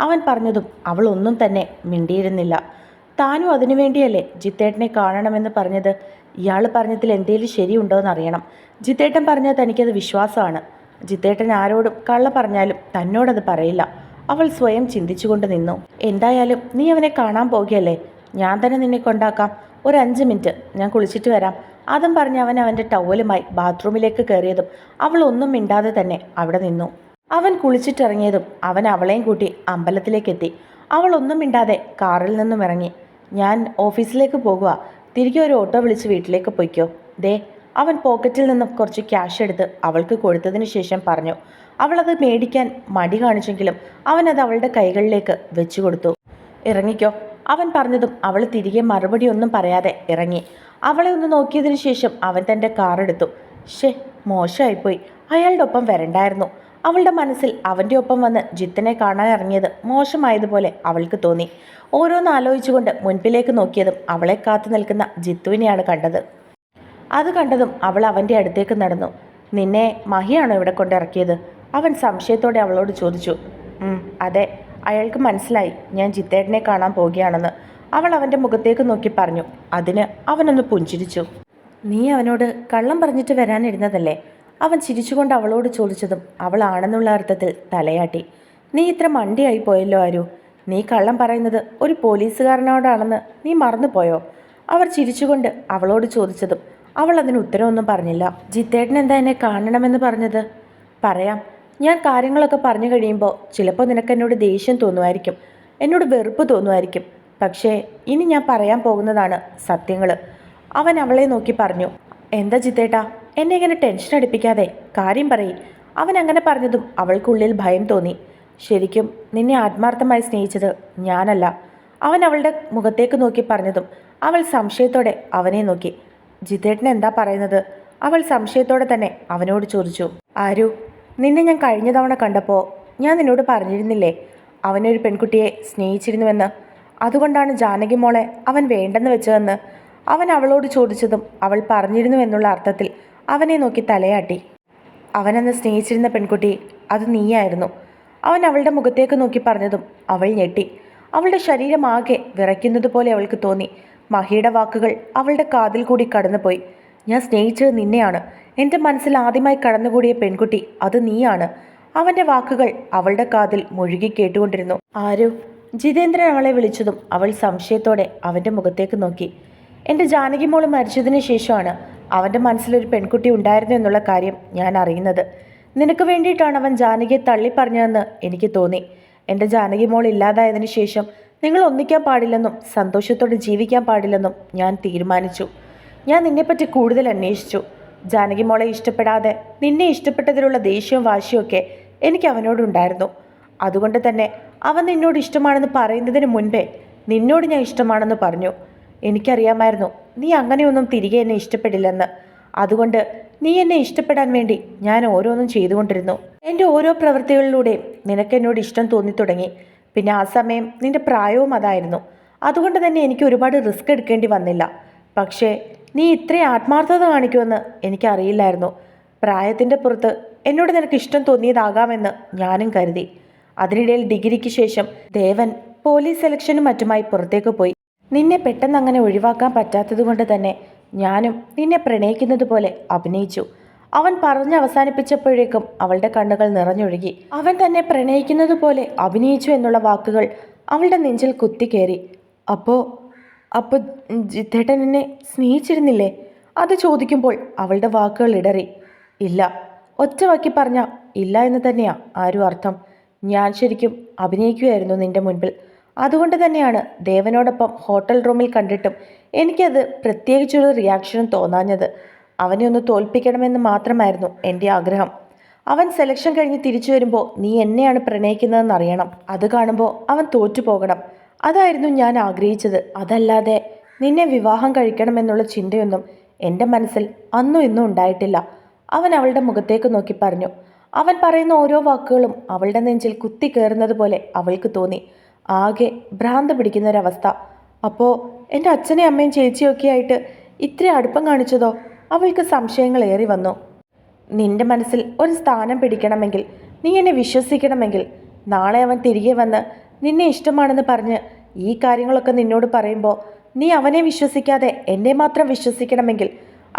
Speaker 1: അവൻ പറഞ്ഞതും അവൾ ഒന്നും തന്നെ മിണ്ടിയിരുന്നില്ല. താനും അതിനുവേണ്ടിയല്ലേ ജിത്തേട്ടനെ കാണണമെന്ന് പറഞ്ഞത്? ഇയാൾ പറഞ്ഞതിൽ എന്തെങ്കിലും ശരിയുണ്ടോ എന്നറിയണം. ജിത്തേട്ടൻ പറഞ്ഞാൽ തനിക്കത് വിശ്വാസമാണ്. ജിത്തേട്ടൻ ആരോടും കള്ള പറഞ്ഞാലും തന്നോടത് പറയില്ല. അവൾ സ്വയം ചിന്തിച്ചുകൊണ്ട് നിന്നു. എന്തായാലും നീ അവനെ കാണാൻ പോകുകയല്ലേ? ഞാൻ തന്നെ നിന്നെ കൊണ്ടാക്കാം. ഒരു 5 മിനിറ്റ്, ഞാൻ കുളിച്ചിട്ട് വരാം. അതും പറഞ്ഞ് അവൻ അവൻ്റെ ടവലുമായി ബാത്റൂമിലേക്ക് കയറിയതും അവൾ ഒന്നും മിണ്ടാതെ തന്നെ അവിടെ നിന്നു. അവൻ കുളിച്ചിട്ടിറങ്ങിയതും അവൻ അവളെയും കൂട്ടി അമ്പലത്തിലേക്കെത്തി. അവൾ ഒന്നും മിണ്ടാതെ കാറിൽ നിന്നും ഇറങ്ങി. ഞാൻ ഓഫീസിലേക്ക് പോകുക. തിരികെ ഒരു ഓട്ടോ വിളിച്ച് വീട്ടിലേക്ക് പൊയ്ക്കോ. ദേ, അവൻ പോക്കറ്റിൽ നിന്നും കുറച്ച് ക്യാഷ് എടുത്ത് അവൾക്ക് കൊടുത്തതിന് ശേഷം പറഞ്ഞു. അവളത് മേടിക്കാൻ മടി കാണിച്ചെങ്കിലും അവനത് അവളുടെ കൈകളിലേക്ക് വെച്ചു കൊടുത്തു. ഇറങ്ങിക്കോ, അവൻ പറഞ്ഞതും അവൾ തിരികെ മറുപടി ഒന്നും പറയാതെ ഇറങ്ങി. അവളെ ഒന്ന് നോക്കിയതിനു ശേഷം അവൻ തൻ്റെ കാറെടുത്തു. മോശമായിപ്പോയി. അയാളുടെ ഒപ്പം വരണ്ടായിരുന്നു. അവളുടെ മനസ്സിൽ അവൻ്റെ ഒപ്പം വന്ന് ജിത്തിനെ കാണാൻ ഇറങ്ങിയത് മോശമായതുപോലെ അവൾക്ക് തോന്നി. ഓരോന്ന് ആലോചിച്ചുകൊണ്ട് മുൻപിലേക്ക് നോക്കിയതും അവളെ കാത്തു നിൽക്കുന്ന ജിത്തുവിനെയാണ് കണ്ടത്. അത് കണ്ടതും അവൾ അവൻ്റെ അടുത്തേക്ക് നടന്നു. നിന്നെ മഹിയാണോ ഇവിടെ കൊണ്ടിറക്കിയത്? അവൻ സംശയത്തോടെ അവളോട് ചോദിച്ചു. അതെ, അയാൾക്ക് മനസ്സിലായി ഞാൻ ജിത്തേട്ടനെ കാണാൻ പോവുകയാണെന്ന്. അവൾ അവൻ്റെ മുഖത്തേക്ക് നോക്കി പറഞ്ഞു. അതിന് അവനൊന്ന് പുഞ്ചിരിച്ചു. നീ അവനോട് കള്ളം പറഞ്ഞിട്ട് വരാനിരുന്നതല്ലേ? അവൻ ചിരിച്ചുകൊണ്ട് അവളോട് ചോദിച്ചതും അവൾ ആണെന്നുള്ള അർത്ഥത്തിൽ തലയാട്ടി. നീ ഇത്ര മണ്ടിയായി പോയല്ലോ ആരു. നീ കള്ളം പറയുന്നത് ഒരു പോലീസുകാരനോടാണെന്ന് നീ മറന്നുപോയോ? അവർ ചിരിച്ചുകൊണ്ട് അവളോട് ചോദിച്ചതും അവൾ അതിന് ഉത്തരവൊന്നും പറഞ്ഞില്ല. ജിത്തേട്ടൻ എന്താ എന്നെ കാണണമെന്ന് പറഞ്ഞത്? പറയാം. ഞാൻ കാര്യങ്ങളൊക്കെ പറഞ്ഞു കഴിയുമ്പോൾ ചിലപ്പോൾ നിനക്ക് എന്നോട് ദേഷ്യം തോന്നുമായിരിക്കും, എന്നോട് വെറുപ്പ് തോന്നുമായിരിക്കും. പക്ഷേ ഇനി ഞാൻ പറയാൻ പോകുന്നതാണ് സത്യങ്ങൾ. അവൻ അവളെ നോക്കി പറഞ്ഞു. എന്താ ജിത്തേട്ടാ, എന്നെ ഇങ്ങനെ ടെൻഷൻ അടിപ്പിക്കാതെ കാര്യം പറയും. അവൻ അങ്ങനെ പറഞ്ഞതും അവൾക്കുള്ളിൽ ഭയം തോന്നി. ശരിക്കും നിന്നെ ആത്മാർത്ഥമായി സ്നേഹിച്ചത് ഞാനല്ല. അവൻ അവളുടെ മുഖത്തേക്ക് നോക്കി പറഞ്ഞതും അവൾ സംശയത്തോടെ അവനെ നോക്കി. ജിത്തേട്ടൻ എന്താ പറയുന്നത്? അവൾ സംശയത്തോടെ തന്നെ അവനോട് ചോദിച്ചു. ആരു, നിന്നെ ഞാൻ കഴിഞ്ഞ തവണ കണ്ടപ്പോൾ ഞാൻ നിന്നോട് പറഞ്ഞിരുന്നില്ലേ അവനൊരു പെൺകുട്ടിയെ സ്നേഹിച്ചിരുന്നുവെന്ന്? അതുകൊണ്ടാണ് ജാനകി മോളെ അവൻ വേണ്ടെന്ന് വെച്ചതെന്ന്. അവൻ അവളോട് ചോദിച്ചതും അവൾ പറഞ്ഞിരുന്നു എന്നുള്ള അർത്ഥത്തിൽ അവനെ നോക്കി തലയാട്ടി. അവനെന്ന് സ്നേഹിച്ചിരുന്ന പെൺകുട്ടി അത് നീയായിരുന്നു. അവൻ അവളുടെ മുഖത്തേക്ക് നോക്കി പറഞ്ഞതും അവൾ ഞെട്ടി. അവളുടെ ശരീരമാകെ വിറയ്ക്കുന്നത് പോലെ അവൾക്ക് തോന്നി. മഹിയുടെ വാക്കുകൾ അവളുടെ കാതിൽ കൂടി കടന്നുപോയി. ഞാൻ സ്നേഹിച്ചത് നിന്നെയാണ്. എൻ്റെ മനസ്സിൽ ആദ്യമായി കടന്നുകൂടിയ പെൺകുട്ടി അത് നീയാണ്. അവൻ്റെ വാക്കുകൾ അവളുടെ കാതിൽ മുഴുകി കേട്ടുകൊണ്ടിരുന്നു. ആരു? ജിതേന്ദ്രൻ അവളെ വിളിച്ചതും അവൾ സംശയത്തോടെ അവൻ്റെ മുഖത്തേക്ക് നോക്കി. എൻ്റെ ജാനകി മോള് മരിച്ചതിന് ശേഷമാണ് അവൻ്റെ മനസ്സിലൊരു പെൺകുട്ടി ഉണ്ടായിരുന്നു എന്നുള്ള കാര്യം ഞാൻ അറിയുന്നത്. നിനക്ക് വേണ്ടിയിട്ടാണ് അവൻ ജാനകിയെ തള്ളിപ്പറഞ്ഞതെന്ന് എനിക്ക് തോന്നി. എൻ്റെ ജാനകി മോൾ ഇല്ലാതായതിനു ശേഷം നിങ്ങൾ ഒന്നിക്കാൻ പാടില്ലെന്നും സന്തോഷത്തോടെ ജീവിക്കാൻ പാടില്ലെന്നും ഞാൻ തീരുമാനിച്ചു. ഞാൻ നിന്നെപ്പറ്റി കൂടുതൽ അന്വേഷിച്ചു. ജാനകി മോളെ ഇഷ്ടപ്പെടാതെ നിന്നെ ഇഷ്ടപ്പെട്ടതിലുള്ള ദേഷ്യവും വാശിയും ഒക്കെ എനിക്ക് അവനോടുണ്ടായിരുന്നു. അതുകൊണ്ട് തന്നെ അവൻ നിന്നോട് ഇഷ്ടമാണെന്ന് പറയുന്നതിന് മുൻപേ നിന്നോട് ഞാൻ ഇഷ്ടമാണെന്ന് പറഞ്ഞു. എനിക്കറിയാമായിരുന്നു നീ അങ്ങനെയൊന്നും തിരികെ എന്നെ ഇഷ്ടപ്പെടില്ലെന്ന്. അതുകൊണ്ട് നീ എന്നെ ഇഷ്ടപ്പെടാൻ വേണ്ടി ഞാൻ ഓരോന്നും ചെയ്തുകൊണ്ടിരുന്നു. എൻ്റെ ഓരോ പ്രവൃത്തികളിലൂടെയും നിനക്കെന്നോട് ഇഷ്ടം തോന്നി തുടങ്ങി. പിന്നെ ആ സമയം നിന്റെ പ്രായവും അതായിരുന്നു. അതുകൊണ്ട് തന്നെ എനിക്ക് ഒരുപാട് റിസ്ക് എടുക്കേണ്ടി വന്നില്ല. പക്ഷേ നീ ഇത്രയും ആത്മാർത്ഥത കാണിക്കുമെന്ന് എനിക്കറിയില്ലായിരുന്നു. പ്രായത്തിൻ്റെ പുറത്ത് എന്നോട് നിനക്ക് ഇഷ്ടം തോന്നിയതാകാമെന്ന് ഞാനും കരുതി. അതിനിടയിൽ ഡിഗ്രിക്ക് ശേഷം ദേവൻ പോലീസ് സെലക്ഷനും മറ്റുമായി പുറത്തേക്ക് പോയി. നിന്നെ പെട്ടെന്ന് അങ്ങനെ ഒഴിവാക്കാൻ പറ്റാത്തത് കൊണ്ട് തന്നെ ഞാനും നിന്നെ പ്രണയിക്കുന്നത് പോലെ അഭിനയിച്ചു. അവൻ പറഞ്ഞ് അവസാനിപ്പിച്ചപ്പോഴേക്കും അവളുടെ കണ്ണുകൾ നിറഞ്ഞൊഴുകി. അവൻ തന്നെ പ്രണയിക്കുന്നത് പോലെ അഭിനയിച്ചു എന്നുള്ള വാക്കുകൾ അവളുടെ നെഞ്ചിൽ കുത്തിക്കേറി. അപ്പോ അപ്പോൾ ജിത്തേട്ടൻ എന്നെ സ്നേഹിച്ചിരുന്നില്ലേ? അത് ചോദിക്കുമ്പോൾ അവളുടെ വാക്കുകൾ ഇടറി. ഇല്ല, ഒറ്റ വാക്കി പറഞ്ഞ ഇല്ല എന്ന് തന്നെയാ ആരും അർത്ഥം. ഞാൻ ശരിക്കും അഭിനയിക്കുകയായിരുന്നു നിന്റെ മുൻപിൽ. അതുകൊണ്ട് തന്നെയാണ് ദേവനോടൊപ്പം ഹോട്ടൽ റൂമിൽ കണ്ടിട്ടും എനിക്കത് പ്രത്യേകിച്ചൊരു റിയാക്ഷനും തോന്നാഞ്ഞത്. അവനെ ഒന്ന് തോൽപ്പിക്കണമെന്ന് മാത്രമായിരുന്നു എൻ്റെ ആഗ്രഹം. അവൻ സെലക്ഷൻ കഴിഞ്ഞ് തിരിച്ചു വരുമ്പോൾ നീ എന്നെയാണ് പ്രണയിക്കുന്നതെന്ന് അറിയണം. അത് കാണുമ്പോൾ അവൻ തോറ്റുപോകണം. അതായിരുന്നു ഞാൻ ആഗ്രഹിച്ചത്. അതല്ലാതെ നിന്നെ വിവാഹം കഴിക്കണമെന്നുള്ള ചിന്തയൊന്നും എൻ്റെ മനസ്സിൽ അന്നും ഇന്നും ഉണ്ടായിട്ടില്ല. അവൻ അവളുടെ മുഖത്തേക്ക് നോക്കി പറഞ്ഞു. അവൻ പറയുന്ന ഓരോ വാക്കുകളും അവളുടെ നെഞ്ചിൽ കുത്തി കയറുന്നത് പോലെ അവൾക്ക് തോന്നി. ആകെ ഭ്രാന്ത് പിടിക്കുന്നൊരവസ്ഥ. അപ്പോൾ എൻ്റെ അച്ഛനെയും അമ്മയും ചേച്ചിയൊക്കെ ആയിട്ട് ഇത്ര അടുപ്പം കാണിച്ചതോ? അവൾക്ക് സംശയങ്ങൾ ഏറി വന്നു. നിന്റെ മനസ്സിൽ ഒരു സ്ഥാനം പിടിക്കണമെങ്കിൽ, നീ എന്നെ വിശ്വസിക്കണമെങ്കിൽ, നാളെ അവൻ തിരികെ വന്ന് നിന്നെ ഇഷ്ടമാണെന്ന് പറഞ്ഞ് ഈ കാര്യങ്ങളൊക്കെ നിന്നോട് പറയുമ്പോൾ നീ അവനെ വിശ്വസിക്കാതെ എന്നെ മാത്രം വിശ്വസിക്കണമെങ്കിൽ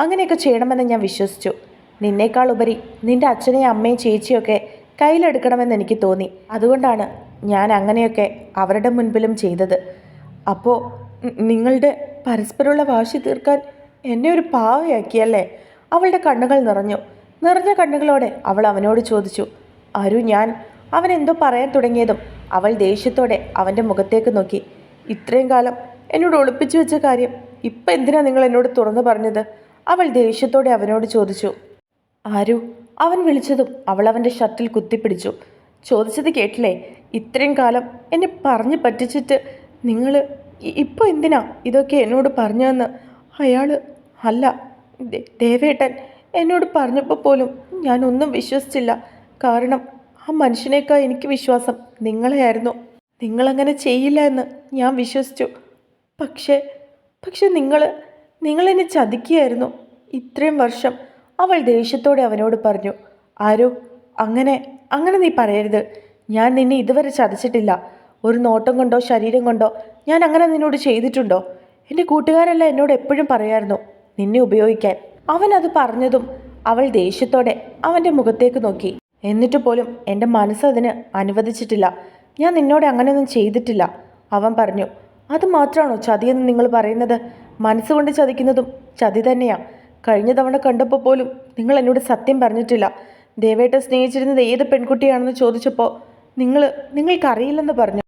Speaker 1: അങ്ങനെയൊക്കെ ചെയ്യണമെന്ന് ഞാൻ വിശ്വസിച്ചു. നിന്നേക്കാൾ ഉപരി നിന്റെ അച്ഛനെയും അമ്മയും ചേച്ചിയൊക്കെ കയ്യിലെടുക്കണമെന്ന് എനിക്ക് തോന്നി. അതുകൊണ്ടാണ് ഞാൻ അങ്ങനെയൊക്കെ അവരുടെ മുൻപിലും ചെയ്തത്. അപ്പോൾ നിങ്ങളുടെ പരസ്പരമുള്ള വാശി തീർക്കാൻ എന്നെ ഒരു പാവയാക്കിയല്ലേ? അവളുടെ കണ്ണുകൾ നിറഞ്ഞു. നിറഞ്ഞ കണ്ണുകളോടെ അവൾ അവനോട് ചോദിച്ചു. ഞാൻ അവൻ എന്തോ പറയാൻ തുടങ്ങിയതും അവൾ ദേഷ്യത്തോടെ അവൻ്റെ മുഖത്തേക്ക് നോക്കി. ഇത്രയും കാലം എന്നോട് ഒളിപ്പിച്ചു വെച്ച കാര്യം ഇപ്പം എന്തിനാ നിങ്ങൾ എന്നോട് തുറന്നു പറഞ്ഞത്? അവൾ ദേഷ്യത്തോടെ അവനോട് ചോദിച്ചു. അവൻ വിളിച്ചതും അവൾ അവൻ്റെ ഷർട്ടിൽ കുത്തിപ്പിടിച്ചു. ചോദിച്ചത് കേട്ടില്ലേ? ഇത്രയും കാലം എന്നെ പറഞ്ഞു പറ്റിച്ചിട്ട് നിങ്ങൾ ഇപ്പോൾ എന്തിനാ ഇതൊക്കെ എന്നോട് പറഞ്ഞതെന്ന്? അല്ല, ദേവേട്ടൻ എന്നോട് പറഞ്ഞപ്പോൾ പോലും ഞാനൊന്നും വിശ്വസിച്ചില്ല. കാരണം ആ മനുഷ്യനേക്കാൾ എനിക്ക് വിശ്വാസം നിങ്ങളെയായിരുന്നു. നിങ്ങളങ്ങനെ ചെയ്യില്ല എന്ന് ഞാൻ വിശ്വസിച്ചു. പക്ഷേ നിങ്ങളെന്നെ ചതിക്കുകയായിരുന്നു ഇത്രയും വർഷം. അവൾ ദേഷ്യത്തോടെ അവനോട് പറഞ്ഞു. അങ്ങനെ നീ പറയരുത്. ഞാൻ നിന്നെ ഇതുവരെ ചതിച്ചിട്ടില്ല. ഒരു നോട്ടം കൊണ്ടോ ശരീരം കൊണ്ടോ ഞാൻ അങ്ങനെ നിന്നോട് ചെയ്തിട്ടുണ്ടോ? എൻ്റെ കൂട്ടുകാരെല്ലാം എന്നോട് എപ്പോഴും പറയായിരുന്നു നിന്നെ ഉപയോഗിക്കാൻ. അവൻ അത് പറഞ്ഞതും അവൾ ദേഷ്യത്തോടെ അവൻ്റെ മുഖത്തേക്ക് നോക്കി. എന്നിട്ട് പോലും എൻ്റെ മനസ്സതിന് അനുവദിച്ചിട്ടില്ല. ഞാൻ നിന്നോട് അങ്ങനെയൊന്നും ചെയ്തിട്ടില്ല, അവൻ പറഞ്ഞു. അത് മാത്രമാണോ ചതിയെന്ന് നിങ്ങൾ പറയുന്നത്? മനസ്സുകൊണ്ട് ചതിക്കുന്നതും ചതി തന്നെയാണ്. കഴിഞ്ഞ തവണ കണ്ടപ്പോൾ പോലും നിങ്ങൾ എന്നോട് സത്യം പറഞ്ഞിട്ടില്ല. ദേവേട്ട സ്നേഹിച്ചിരുന്നത് ഏത് പെൺകുട്ടിയാണെന്ന് ചോദിച്ചപ്പോൾ നിങ്ങൾക്കറിയില്ലെന്ന് പറഞ്ഞു.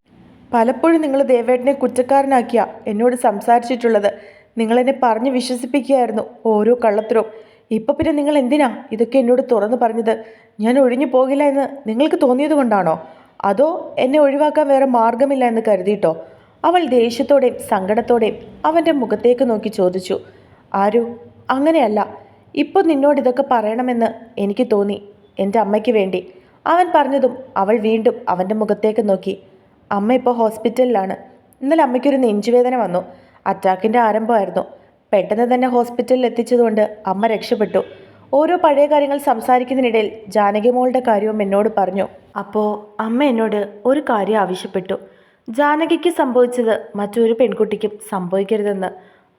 Speaker 1: പലപ്പോഴും നിങ്ങൾ ദേവേട്ടനെ കുറ്റക്കാരനാക്കിയ എന്നോട് സംസാരിച്ചിട്ടുള്ളത്. നിങ്ങളെന്നെ പറഞ്ഞ് വിശ്വസിപ്പിക്കുകയായിരുന്നു ഓരോ കള്ളത്തരവും. ഇപ്പം പിന്നെ നിങ്ങൾ എന്തിനാ ഇതൊക്കെ എന്നോട് തുറന്നു പറഞ്ഞത്? ഞാൻ ഒഴിഞ്ഞു പോകില്ല എന്ന് നിങ്ങൾക്ക് തോന്നിയത് കൊണ്ടാണോ? അതോ എന്നെ ഒഴിവാക്കാൻ വേറെ മാർഗമില്ല എന്ന് കരുതിയിട്ടോ? അവൾ ദേഷ്യത്തോടെയും സങ്കടത്തോടെയും അവൻ്റെ മുഖത്തേക്ക് നോക്കി ചോദിച്ചു. അങ്ങനെയല്ല. ഇപ്പോൾ നിന്നോട് ഇതൊക്കെ പറയണമെന്ന് എനിക്ക് തോന്നി, എൻ്റെ അമ്മയ്ക്ക് വേണ്ടി. അവൻ പറഞ്ഞതും അവൾ വീണ്ടും അവൻ്റെ മുഖത്തേക്ക് നോക്കി. അമ്മ ഇപ്പോൾ ഹോസ്പിറ്റലിലാണ്. ഇന്നലെ അമ്മയ്ക്കൊരു നെഞ്ചുവേദന വന്നു. അറ്റാക്കിൻ്റെ ആരംഭമായിരുന്നു. പെട്ടെന്ന് തന്നെ ഹോസ്പിറ്റലിൽ എത്തിച്ചതുകൊണ്ട് അമ്മ രക്ഷപ്പെട്ടു. ഓരോ പഴയ കാര്യങ്ങൾ സംസാരിക്കുന്നതിനിടയിൽ ജാനകി മോളുടെ കാര്യവും എന്നോട് പറഞ്ഞു. അപ്പോൾ അമ്മ എന്നോട് ഒരു കാര്യം ആവശ്യപ്പെട്ടു. ജാനകിക്ക് സംഭവിച്ചത് മറ്റൊരു പെൺകുട്ടിക്കും സംഭവിക്കരുതെന്ന്.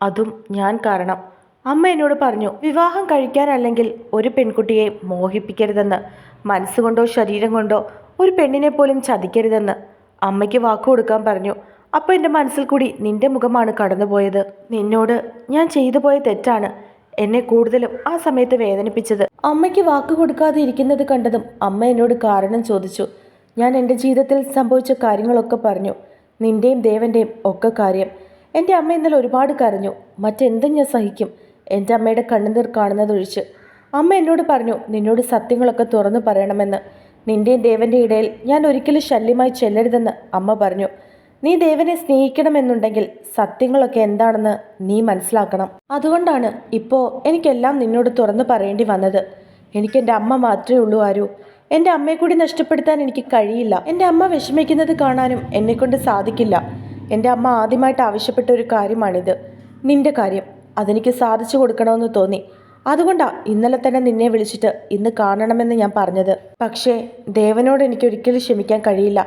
Speaker 1: അതും ഞാൻ കാരണം. അമ്മ എന്നോട് പറഞ്ഞു, വിവാഹം കഴിക്കാനല്ലെങ്കിൽ ഒരു പെൺകുട്ടിയെ മോഹിപ്പിക്കരുതെന്ന്. മനസ്സുകൊണ്ടോ ശരീരം കൊണ്ടോ ഒരു പെണ്ണിനെ പോലും ചതിക്കരുതെന്ന് അമ്മയ്ക്ക് വാക്കു കൊടുക്കാൻ പറഞ്ഞു. അപ്പോൾ എൻ്റെ മനസ്സിൽ കൂടി നിന്റെ മുഖമാണ് കടന്നുപോയത്. നിന്നോട് ഞാൻ ചെയ്തു പോയ തെറ്റാണ് എന്നെ കൂടുതലും ആ സമയത്ത് വേദനിപ്പിച്ചത്. അമ്മയ്ക്ക് വാക്ക് കൊടുക്കാതെ ഇരിക്കുന്നത് കണ്ടതും അമ്മ എന്നോട് കാരണം ചോദിച്ചു. ഞാൻ എൻ്റെ ജീവിതത്തിൽ സംഭവിച്ച കാര്യങ്ങളൊക്കെ പറഞ്ഞു. നിൻ്റെയും ദേവൻ്റെയും ഒക്കെ കാര്യം. എൻ്റെ അമ്മ ഇന്നലെ ഒരുപാട് കരഞ്ഞു. മറ്റെന്തും ഞാൻ സഹിക്കും, എൻ്റെ അമ്മയുടെ കണ്ണുനീർ കാണുന്നതൊഴിച്ച്. അമ്മ എന്നോട് പറഞ്ഞു നിന്നോട് സത്യങ്ങളൊക്കെ തുറന്നു പറയണമെന്ന്. നിൻ്റെയും ദേവൻ്റെ ഇടയിൽ ഞാൻ ഒരിക്കലും ശല്യമായി ചെല്ലരുതെന്ന് അമ്മ പറഞ്ഞു. നീ ദേവനെ സ്നേഹിക്കണമെന്നുണ്ടെങ്കിൽ സത്യങ്ങളൊക്കെ എന്താണെന്ന് നീ മനസ്സിലാക്കണം. അതുകൊണ്ടാണ് ഇപ്പോൾ എനിക്കെല്ലാം നിന്നോട് തുറന്നു പറയേണ്ടി വന്നത്. എനിക്കെൻ്റെ അമ്മ മാത്രമേ ഉള്ളൂ. എൻ്റെ അമ്മയെ കൂടി നഷ്ടപ്പെടുത്താൻ എനിക്ക് കഴിയില്ല. എൻ്റെ അമ്മ വിഷമിക്കുന്നത് കാണാനും എന്നെക്കൊണ്ട് സാധിക്കില്ല. എൻ്റെ അമ്മ ആദ്യമായിട്ട് ആവശ്യപ്പെട്ട ഒരു കാര്യമാണിത്, നിന്റെ കാര്യം. അതെനിക്ക് സാധിച്ചു കൊടുക്കണമെന്ന് തോന്നി. അതുകൊണ്ടാണ് ഇന്നലെ തന്നെ നിന്നെ വിളിച്ചിട്ട് ഇന്ന് കാണണമെന്ന് ഞാൻ പറഞ്ഞത്. പക്ഷേ ദേവനോട് എനിക്ക് ഒരിക്കലും ക്ഷമിക്കാൻ കഴിയില്ല.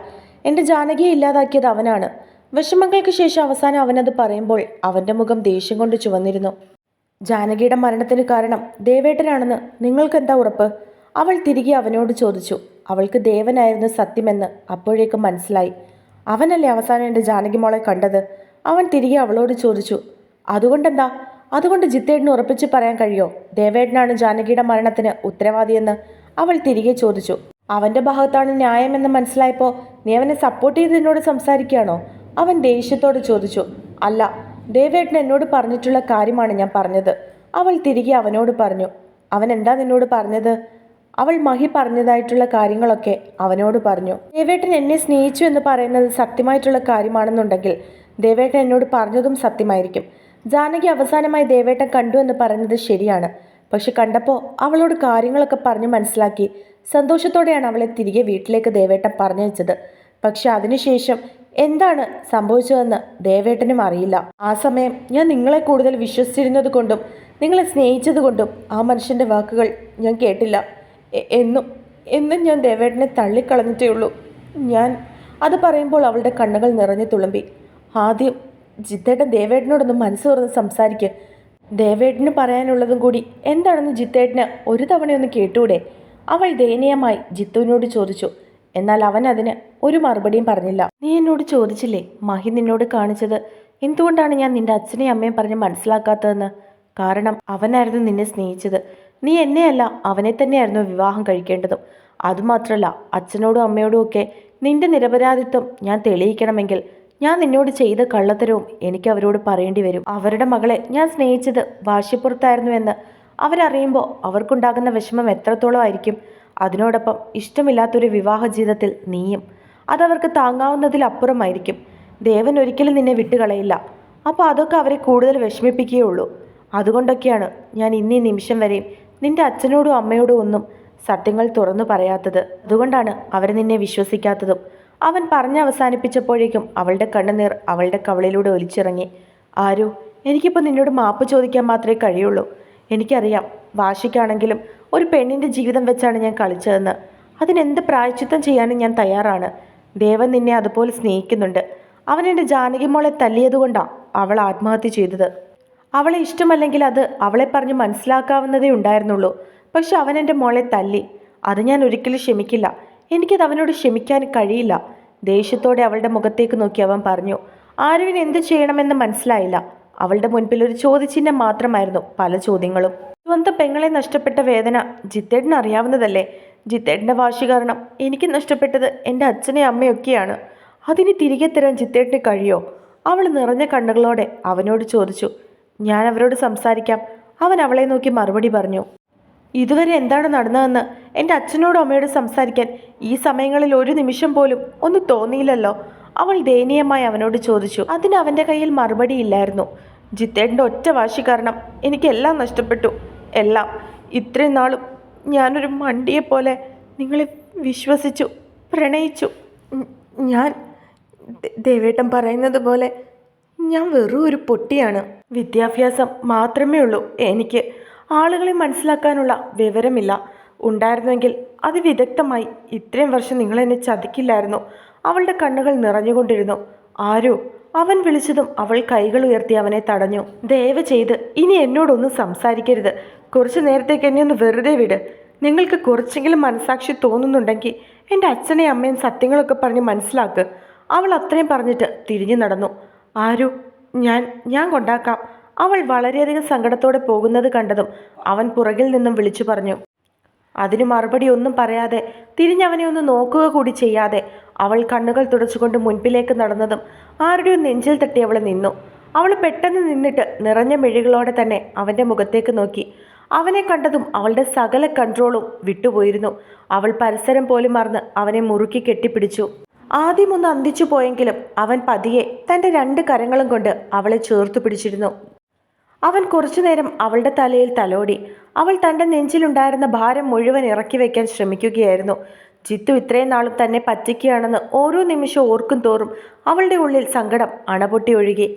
Speaker 1: എൻ്റെ ജാനകിയെ ഇല്ലാതാക്കിയത് അവനാണ്. വിഷമങ്ങൾക്ക് ശേഷം അവസാനം അവനത് പറയുമ്പോൾ അവൻ്റെ മുഖം ദേഷ്യം കൊണ്ട് ചുവന്നിരുന്നു. ജാനകിയുടെ മരണത്തിന് കാരണം ദേവേട്ടനാണെന്ന് നിങ്ങൾക്കെന്താ ഉറപ്പ്? അവൾ തിരികെ അവനോട് ചോദിച്ചു. അവൾക്ക് ദേവനായിരുന്നു സത്യമെന്ന് അപ്പോഴേക്കും മനസ്സിലായി. അവനല്ലേ അവസാനം എൻ്റെ ജാനകി മോളെ കണ്ടത്? അവൻ തിരികെ അവളോട് ചോദിച്ചു. അതുകൊണ്ടെന്താ? അതുകൊണ്ട് ജിത്തേട്ടന് ഉറപ്പിച്ച് പറയാൻ കഴിയോ ദേവേട്ടനാണ് ജാനകിയുടെ മരണത്തിന് ഉത്തരവാദിയെന്ന്? അവൾ തിരികെ ചോദിച്ചു. അവൻ്റെ ഭാഗത്താണ് ന്യായമെന്ന് മനസ്സിലായപ്പോൾ നീ അവനെ സപ്പോർട്ട് ചെയ്ത് എന്നോട് സംസാരിക്കുകയാണോ? അവൻ ദേഷ്യത്തോട് ചോദിച്ചു. അല്ല, ദേവേട്ടൻ എന്നോട് പറഞ്ഞിട്ടുള്ള കാര്യമാണ് ഞാൻ പറഞ്ഞത്. അവൾ തിരികെ അവനോട് പറഞ്ഞു. അവൻ എന്താ നിന്നോട് പറഞ്ഞത്? അവൾ മഹി പറഞ്ഞതായിട്ടുള്ള കാര്യങ്ങളൊക്കെ അവനോട് പറഞ്ഞു. ദേവേട്ടൻ എന്നെ സ്നേഹിച്ചു എന്ന് പറയുന്നത് സത്യമായിട്ടുള്ള കാര്യമാണെന്നുണ്ടെങ്കിൽ ദേവേട്ടൻ എന്നോട് പറഞ്ഞതും സത്യമായിരിക്കും. ജാനകി അവസാനമായി ദേവേട്ടൻ കണ്ടു എന്ന് പറയുന്നത് ശരിയാണ്. പക്ഷെ കണ്ടപ്പോൾ അവളോട് കാര്യങ്ങളൊക്കെ പറഞ്ഞു മനസ്സിലാക്കി സന്തോഷത്തോടെയാണ് അവളെ തിരികെ വീട്ടിലേക്ക് ദേവേട്ടൻ പറഞ്ഞയച്ചത്. പക്ഷെ അതിനുശേഷം എന്താണ് സംഭവിച്ചതെന്ന് ദേവേട്ടനും അറിയില്ല. ആ സമയം ഞാൻ നിങ്ങളെ കൂടുതൽ വിശ്വസിച്ചിരുന്നത് കൊണ്ടും നിങ്ങളെ സ്നേഹിച്ചത് കൊണ്ടും ആ മനുഷ്യൻ്റെ വാക്കുകൾ ഞാൻ കേട്ടില്ല. എന്നും എന്നും ഞാൻ ദേവേട്ടനെ തള്ളിക്കളഞ്ഞിട്ടേ ഉള്ളൂ. ഞാൻ അത് പറയുമ്പോൾ അവളുടെ കണ്ണുകൾ നിറഞ്ഞു തുളുമ്പി. ആദ്യം ജിത്തേട്ടൻ ദേവേട്ടനോടൊന്ന് മനസ്സ് തുറന്ന് സംസാരിക്കുക. ദേവേട്ടന് പറയാനുള്ളതും കൂടി എന്താണെന്ന് ജിത്തേട്ടന് ഒരു തവണയൊന്ന് കേട്ടൂടെ? അവൾ ദയനീയമായി ജിത്തുവിനോട് ചോദിച്ചു. എന്നാൽ അവൻ അതിന് ഒരു മറുപടിയും പറഞ്ഞില്ല. നീ എന്നോട് ചോദിച്ചില്ലേ മഹി നിന്നോട് കാണിച്ചത് എന്തുകൊണ്ടാണ് ഞാൻ നിന്റെ അച്ഛനെയും അമ്മയും പറഞ്ഞ് മനസ്സിലാക്കാത്തതെന്ന്? കാരണം അവനായിരുന്നു നിന്നെ സ്നേഹിച്ചത്. നീ എന്നെയല്ല അവനെ തന്നെയായിരുന്നു വിവാഹം കഴിക്കേണ്ടതും. അതുമാത്രമല്ല, അച്ഛനോടും അമ്മയോടും ഒക്കെ നിന്റെ നിരപരാധിത്വം ഞാൻ തെളിയിക്കണമെങ്കിൽ ഞാൻ നിന്നോട് ചെയ്ത കള്ളത്തരവും എനിക്ക് അവരോട് പറയേണ്ടി വരും. അവരുടെ മകളെ ഞാൻ സ്നേഹിച്ചത് വാശിപ്പുറത്തായിരുന്നു എന്ന് അവരറിയുമ്പോൾ അവർക്കുണ്ടാകുന്ന വിഷമം എത്രത്തോളം ആയിരിക്കും. അതിനോടൊപ്പം ഇഷ്ടമില്ലാത്തൊരു വിവാഹ ജീവിതത്തിൽ നീയും, അതവർക്ക് താങ്ങാവുന്നതിലപ്പുറമായിരിക്കും. ദേവൻ ഒരിക്കലും നിന്നെ വിട്ടുകളയില്ല. അപ്പോൾ അതൊക്കെ അവരെ കൂടുതൽ വിഷമിപ്പിക്കുകയുള്ളൂ. അതുകൊണ്ടൊക്കെയാണ് ഞാൻ ഇന്നീ നിമിഷം വരെയും നിന്റെ അച്ഛനോടും അമ്മയോടും ഒന്നും സത്യങ്ങൾ തുറന്നു പറയാത്തത്. അതുകൊണ്ടാണ് അവർ നിന്നെ വിശ്വസിക്കാത്തതും. അവൻ പറഞ്ഞ് അവസാനിപ്പിച്ചപ്പോഴേക്കും അവളുടെ കണ്ണുനീർ അവളുടെ കവളിലൂടെ ഒലിച്ചിറങ്ങി. ആരോ, എനിക്കിപ്പോൾ നിന്നോട് മാപ്പ് ചോദിക്കാൻ മാത്രമേ കഴിയുള്ളൂ. എനിക്കറിയാം, വാശിക്കാണെങ്കിലും ഒരു പെണ്ണിൻ്റെ ജീവിതം വെച്ചാണ് ഞാൻ കളിച്ചതെന്ന്. അതിനെന്ത് പ്രായശ്ചിത്തം ചെയ്യാനും ഞാൻ തയ്യാറാണ്. ദേവൻ നിന്നെ അതുപോലെ സ്നേഹിക്കുന്നുണ്ട്. അവൻ എൻ്റെ ജാനകി മോളെ തല്ലിയതുകൊണ്ടാണ് അവൾ ആത്മഹത്യ ചെയ്തത്. അവളെ ഇഷ്ടമല്ലെങ്കിൽ അത് അവളെ പറഞ്ഞ് മനസ്സിലാക്കാവുന്നതേ ഉണ്ടായിരുന്നുള്ളൂ. പക്ഷെ അവൻ എൻ്റെ മോളെ തല്ലി. അത് ഞാൻ ഒരിക്കലും ക്ഷമിക്കില്ല. എനിക്കത് അവനോട് ക്ഷമിക്കാൻ കഴിയില്ല. ദേഷ്യത്തോടെ അവളുടെ മുഖത്തേക്ക് നോക്കി അവൻ പറഞ്ഞു. ആരുവിന് എന്ത് ചെയ്യണമെന്ന് മനസ്സിലായില്ല. അവളുടെ മുൻപിൽ ഒരു ചോദ്യചിഹ്നം മാത്രമായിരുന്നു പല ചോദ്യങ്ങളും. സ്വന്തം പെങ്ങളെ നഷ്ടപ്പെട്ട വേദന ജിത്തേട്ടന് അറിയാവുന്നതല്ലേ? ജിത്തേട്ടൻ്റെ വാശി കാരണം എനിക്ക് നഷ്ടപ്പെട്ടത് എൻ്റെ അച്ഛനെയും അമ്മയൊക്കെയാണ്. അതിന് തിരികെ തരാൻ ജിത്തേട്ടന് കഴിയോ? അവൾ നിറഞ്ഞ കണ്ണുകളോടെ അവനോട് ചോദിച്ചു. ഞാൻ അവരോട് സംസാരിക്കാം. അവൻ അവളെ നോക്കി മറുപടി പറഞ്ഞു. ഇതുവരെ എന്താണ് നടന്നതെന്ന് എൻ്റെ അച്ഛനോടും അമ്മയോടും സംസാരിക്കാൻ ഈ സമയങ്ങളിൽ ഒരു നിമിഷം പോലും ഒന്ന് തോന്നിയില്ലല്ലോ? അവൾ ദയനീയമായി അവനോട് ചോദിച്ചു. അതിന് അവൻ്റെ കയ്യിൽ മറുപടിയില്ലായിരുന്നു. ജിത്തേട്ടൻ്റെ ഒറ്റ വാശി കാരണം എനിക്കെല്ലാം നഷ്ടപ്പെട്ടു. എല്ലാം. ഇത്രയും നാളും ഞാനൊരു മണ്ടിയെപ്പോലെ നിങ്ങളെ വിശ്വസിച്ചു, പ്രണയിച്ചു. ഞാൻ ദേവേട്ടൻ പറയുന്നത് പോലെ ഞാൻ വെറും ഒരു പൊട്ടിയാണ്. വിദ്യാഭ്യാസം മാത്രമേ ഉള്ളൂ എനിക്ക്. ആളുകളെ മനസ്സിലാക്കാനുള്ള വിവരമില്ല. ഉണ്ടായിരുന്നെങ്കിൽ അത് വിദഗ്ധമായി ഇത്രയും വർഷം നിങ്ങളെന്നെ ചതിക്കില്ലായിരുന്നു. അവളുടെ കണ്ണുകൾ നിറഞ്ഞുകൊണ്ടിരുന്നു. ആരോ, അവൻ വിളിച്ചതും അവൾ കൈകൾ ഉയർത്തി അവനെ തടഞ്ഞു. ദയവ് ചെയ്ത് ഇനി എന്നോടൊന്നും സംസാരിക്കരുത്. കുറച്ചു നേരത്തേക്ക് എന്നെ ഒന്ന് വെറുതെ വിട്. നിങ്ങൾക്ക് കുറച്ചെങ്കിലും മനസാക്ഷി തോന്നുന്നുണ്ടെങ്കിൽ എൻ്റെ അച്ഛനെയും അമ്മയും സത്യങ്ങളൊക്കെ പറഞ്ഞ് മനസ്സിലാക്ക്. അവൾ അത്രയും പറഞ്ഞിട്ട് തിരിഞ്ഞു നടന്നു. ആരോ, ഞാൻ കൊണ്ടാക്കാം. അവൾ വളരെയധികം സങ്കടത്തോടെ പോകുന്നത് കണ്ടതും അവൻ പുറകിൽ നിന്നും വിളിച്ചു പറഞ്ഞു. അതിന് മറുപടി ഒന്നും പറയാതെ തിരിഞ്ഞവനെ ഒന്ന് നോക്കുക കൂടി ചെയ്യാതെ അവൾ കണ്ണുകൾ തുടച്ചുകൊണ്ട് മുൻപിലേക്ക് നടന്നതും ആരുടെയോ നെഞ്ചിൽ തട്ടി അവൾ നിന്നു. അവൾ പെട്ടെന്ന് നിന്നിട്ട് നിറഞ്ഞ മിഴികളോടെ തന്നെ അവൻ്റെ മുഖത്തേക്ക് നോക്കി. അവനെ കണ്ടതും അവളുടെ സകല കൺട്രോളും വിട്ടുപോയിരുന്നു. അവൾ പരിസരം പോലും മറന്ന് അവനെ മുറുക്കി കെട്ടിപ്പിടിച്ചു. ആദ്യമൊന്ന് അന്തിച്ചു പോയെങ്കിലും അവൻ പതിയെ തൻ്റെ 2 കരങ്ങളും കൊണ്ട് അവളെ ചേർത്തു പിടിച്ചിരുന്നു. അവൻ കുറച്ചുനേരം അവളുടെ തലയിൽ തലോടി. അവൾ തൻ്റെ നെഞ്ചിലുണ്ടായിരുന്ന ഭാരം മുഴുവൻ ഇറക്കി വയ്ക്കാൻ ശ്രമിക്കുകയായിരുന്നു. ജിത്തു ഇത്രയും നാളും തന്നെ പറ്റിക്കുകയാണെന്ന് ഓരോ നിമിഷം ഓർക്കും തോറും അവളുടെ ഉള്ളിൽ സങ്കടം അണപൊട്ടി ഒഴുകി.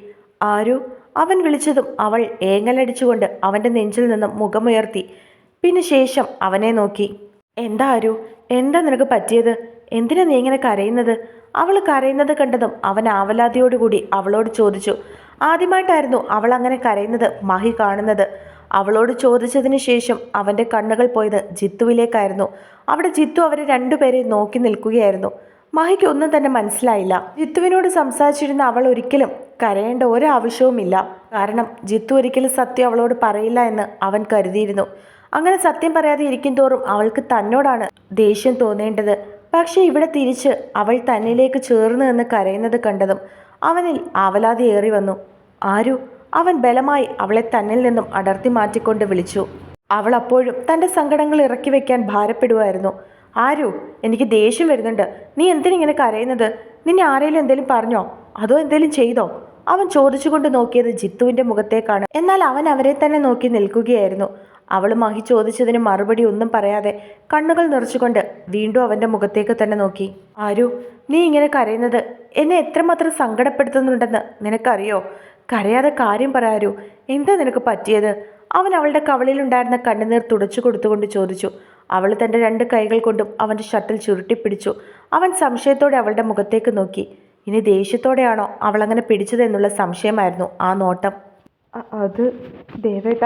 Speaker 1: ആരോ, അവൻ വിളിച്ചതും അവൾ ഏങ്ങലടിച്ചുകൊണ്ട് അവൻ്റെ നെഞ്ചിൽ നിന്നും മുഖമുയർത്തി. പിന്നെ ശേഷം അവനെ നോക്കി. എന്താ ആരോ, എന്താ നിനക്ക് പറ്റിയത്? എന്തിനാ നീ ഇങ്ങനെ കരയുന്നത്? അവൾ കരയുന്നത് കണ്ടതും അവൻ ആവലാതിയോടുകൂടി അവളോട് ചോദിച്ചു. ആദ്യമായിട്ടായിരുന്നു അവൾ അങ്ങനെ കരയുന്നത് മഹി കാണുന്നത്. അവളോട് ചോദിച്ചതിന് ശേഷം അവൻ്റെ കണ്ണുകൾ പോയത് ജിത്തുവിലേക്കായിരുന്നു. അവിടെ ജിത്തു അവരെ രണ്ടുപേരെ നോക്കി നിൽക്കുകയായിരുന്നു. മഹിക്ക് ഒന്നും തന്നെ മനസ്സിലായില്ല. ജിത്തുവിനോട് സംസാരിച്ചിരുന്ന അവൾ ഒരിക്കലും കരയേണ്ട ഒരാവശ്യവുമില്ല. കാരണം ജിത്തു ഒരിക്കലും സത്യം അവളോട് പറയില്ല എന്ന് അവൻ കരുതിയിരുന്നു. അങ്ങനെ സത്യം പറയാതെ ഇരിക്കും തോറും അവൾക്ക് തന്നോടാണ് ദേഷ്യം തോന്നേണ്ടത്. പക്ഷേ ഇവിടെ തിരിച്ച് അവൾ തന്നിലേക്ക് ചേർന്ന് നിന്ന് കരയുന്നത് കണ്ടതും അവനിൽ ആവലാതി ഏറി വന്നു. ആരു? അവൻ ബലമായി അവളെ തന്നിൽ നിന്നും അടർത്തി മാറ്റിക്കൊണ്ട് വിളിച്ചു. അവൾ അപ്പോഴും തൻ്റെ സങ്കടങ്ങൾ ഇറക്കി വെക്കാൻ ഭാരപ്പെടുമായിരുന്നു. ആരു, എനിക്ക് ദേഷ്യം വരുന്നുണ്ട്. നീ എന്തിനിങ്ങനെ കരയുന്നത്? നിന്നെ ആരെങ്കിലും എന്തെങ്കിലും പറഞ്ഞോ അതോ എന്തെങ്കിലും ചെയ്തോ? അവൻ ചോദിച്ചുകൊണ്ട് നോക്കിയത് ജിത്തുവിൻ്റെ മുഖത്തേക്കാണ്. എന്നാൽ അവൻ അവരെ തന്നെ നോക്കി നിൽക്കുകയായിരുന്നു. അവൾ മഹി ചോദിച്ചതിന് മറുപടി ഒന്നും പറയാതെ കണ്ണുകൾ നിറച്ചുകൊണ്ട് വീണ്ടും അവൻ്റെ മുഖത്തേക്ക് തന്നെ നോക്കി. ആരു, നീ ഇങ്ങനെ കരയുന്നത് എന്നെ എത്രമാത്രം സങ്കടപ്പെടുത്തുന്നുണ്ടെന്ന് നിനക്കറിയോ? കരയാതെ കാര്യം പറയാരൂ. എന്താ നിനക്ക് പറ്റിയത്? അവൻ അവളുടെ കവളിലുണ്ടായിരുന്ന കണ്ണുനീർ തുടച്ചു കൊടുത്തുകൊണ്ട് ചോദിച്ചു. അവൾ തൻ്റെ 2 കൈകൾ കൊണ്ടും അവൻ്റെ ഷർട്ടിൽ ചുരുട്ടിപ്പിടിച്ചു. അവൻ സംശയത്തോടെ അവളുടെ മുഖത്തേക്ക് നോക്കി. ഇനി ദേഷ്യത്തോടെയാണോ അവളങ്ങനെ പിടിച്ചതെന്നുള്ള സംശയമായിരുന്നു ആ നോട്ടം. അത് ദേവേട്ട,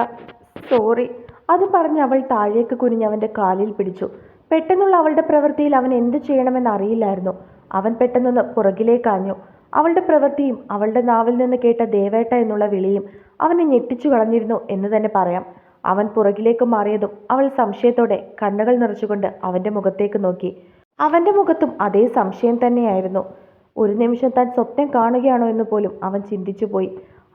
Speaker 1: സോറി. അത് പറഞ്ഞ് അവൾ താഴേക്ക് കുനിഞ്ഞ് അവൻ്റെ കാലിൽ പിടിച്ചു. പെട്ടെന്നുള്ള അവളുടെ പ്രവൃത്തിയിൽ അവൻ എന്ത് ചെയ്യണമെന്ന് അറിയില്ലായിരുന്നു. അവൻ പെട്ടെന്നൊന്ന് പുറകിലേക്കാഞ്ഞു. അവളുടെ പ്രവൃത്തിയും അവളുടെ നാവിൽ നിന്ന് കേട്ട ദേവേട്ട എന്നുള്ള വിളിയും അവനെ ഞെട്ടിച്ചു കളഞ്ഞിരുന്നു എന്ന് തന്നെ പറയാം. അവൻ പുറകിലേക്ക് മാറിയതും അവൾ സംശയത്തോടെ കണ്ണുകൾ നിറച്ചുകൊണ്ട് അവൻ്റെ മുഖത്തേക്ക് നോക്കി. അവൻ്റെ മുഖത്തും അതേ സംശയം തന്നെയായിരുന്നു. ഒരു നിമിഷം താൻ സ്വപ്നം കാണുകയാണോ എന്ന് പോലും അവൻ ചിന്തിച്ചു പോയി.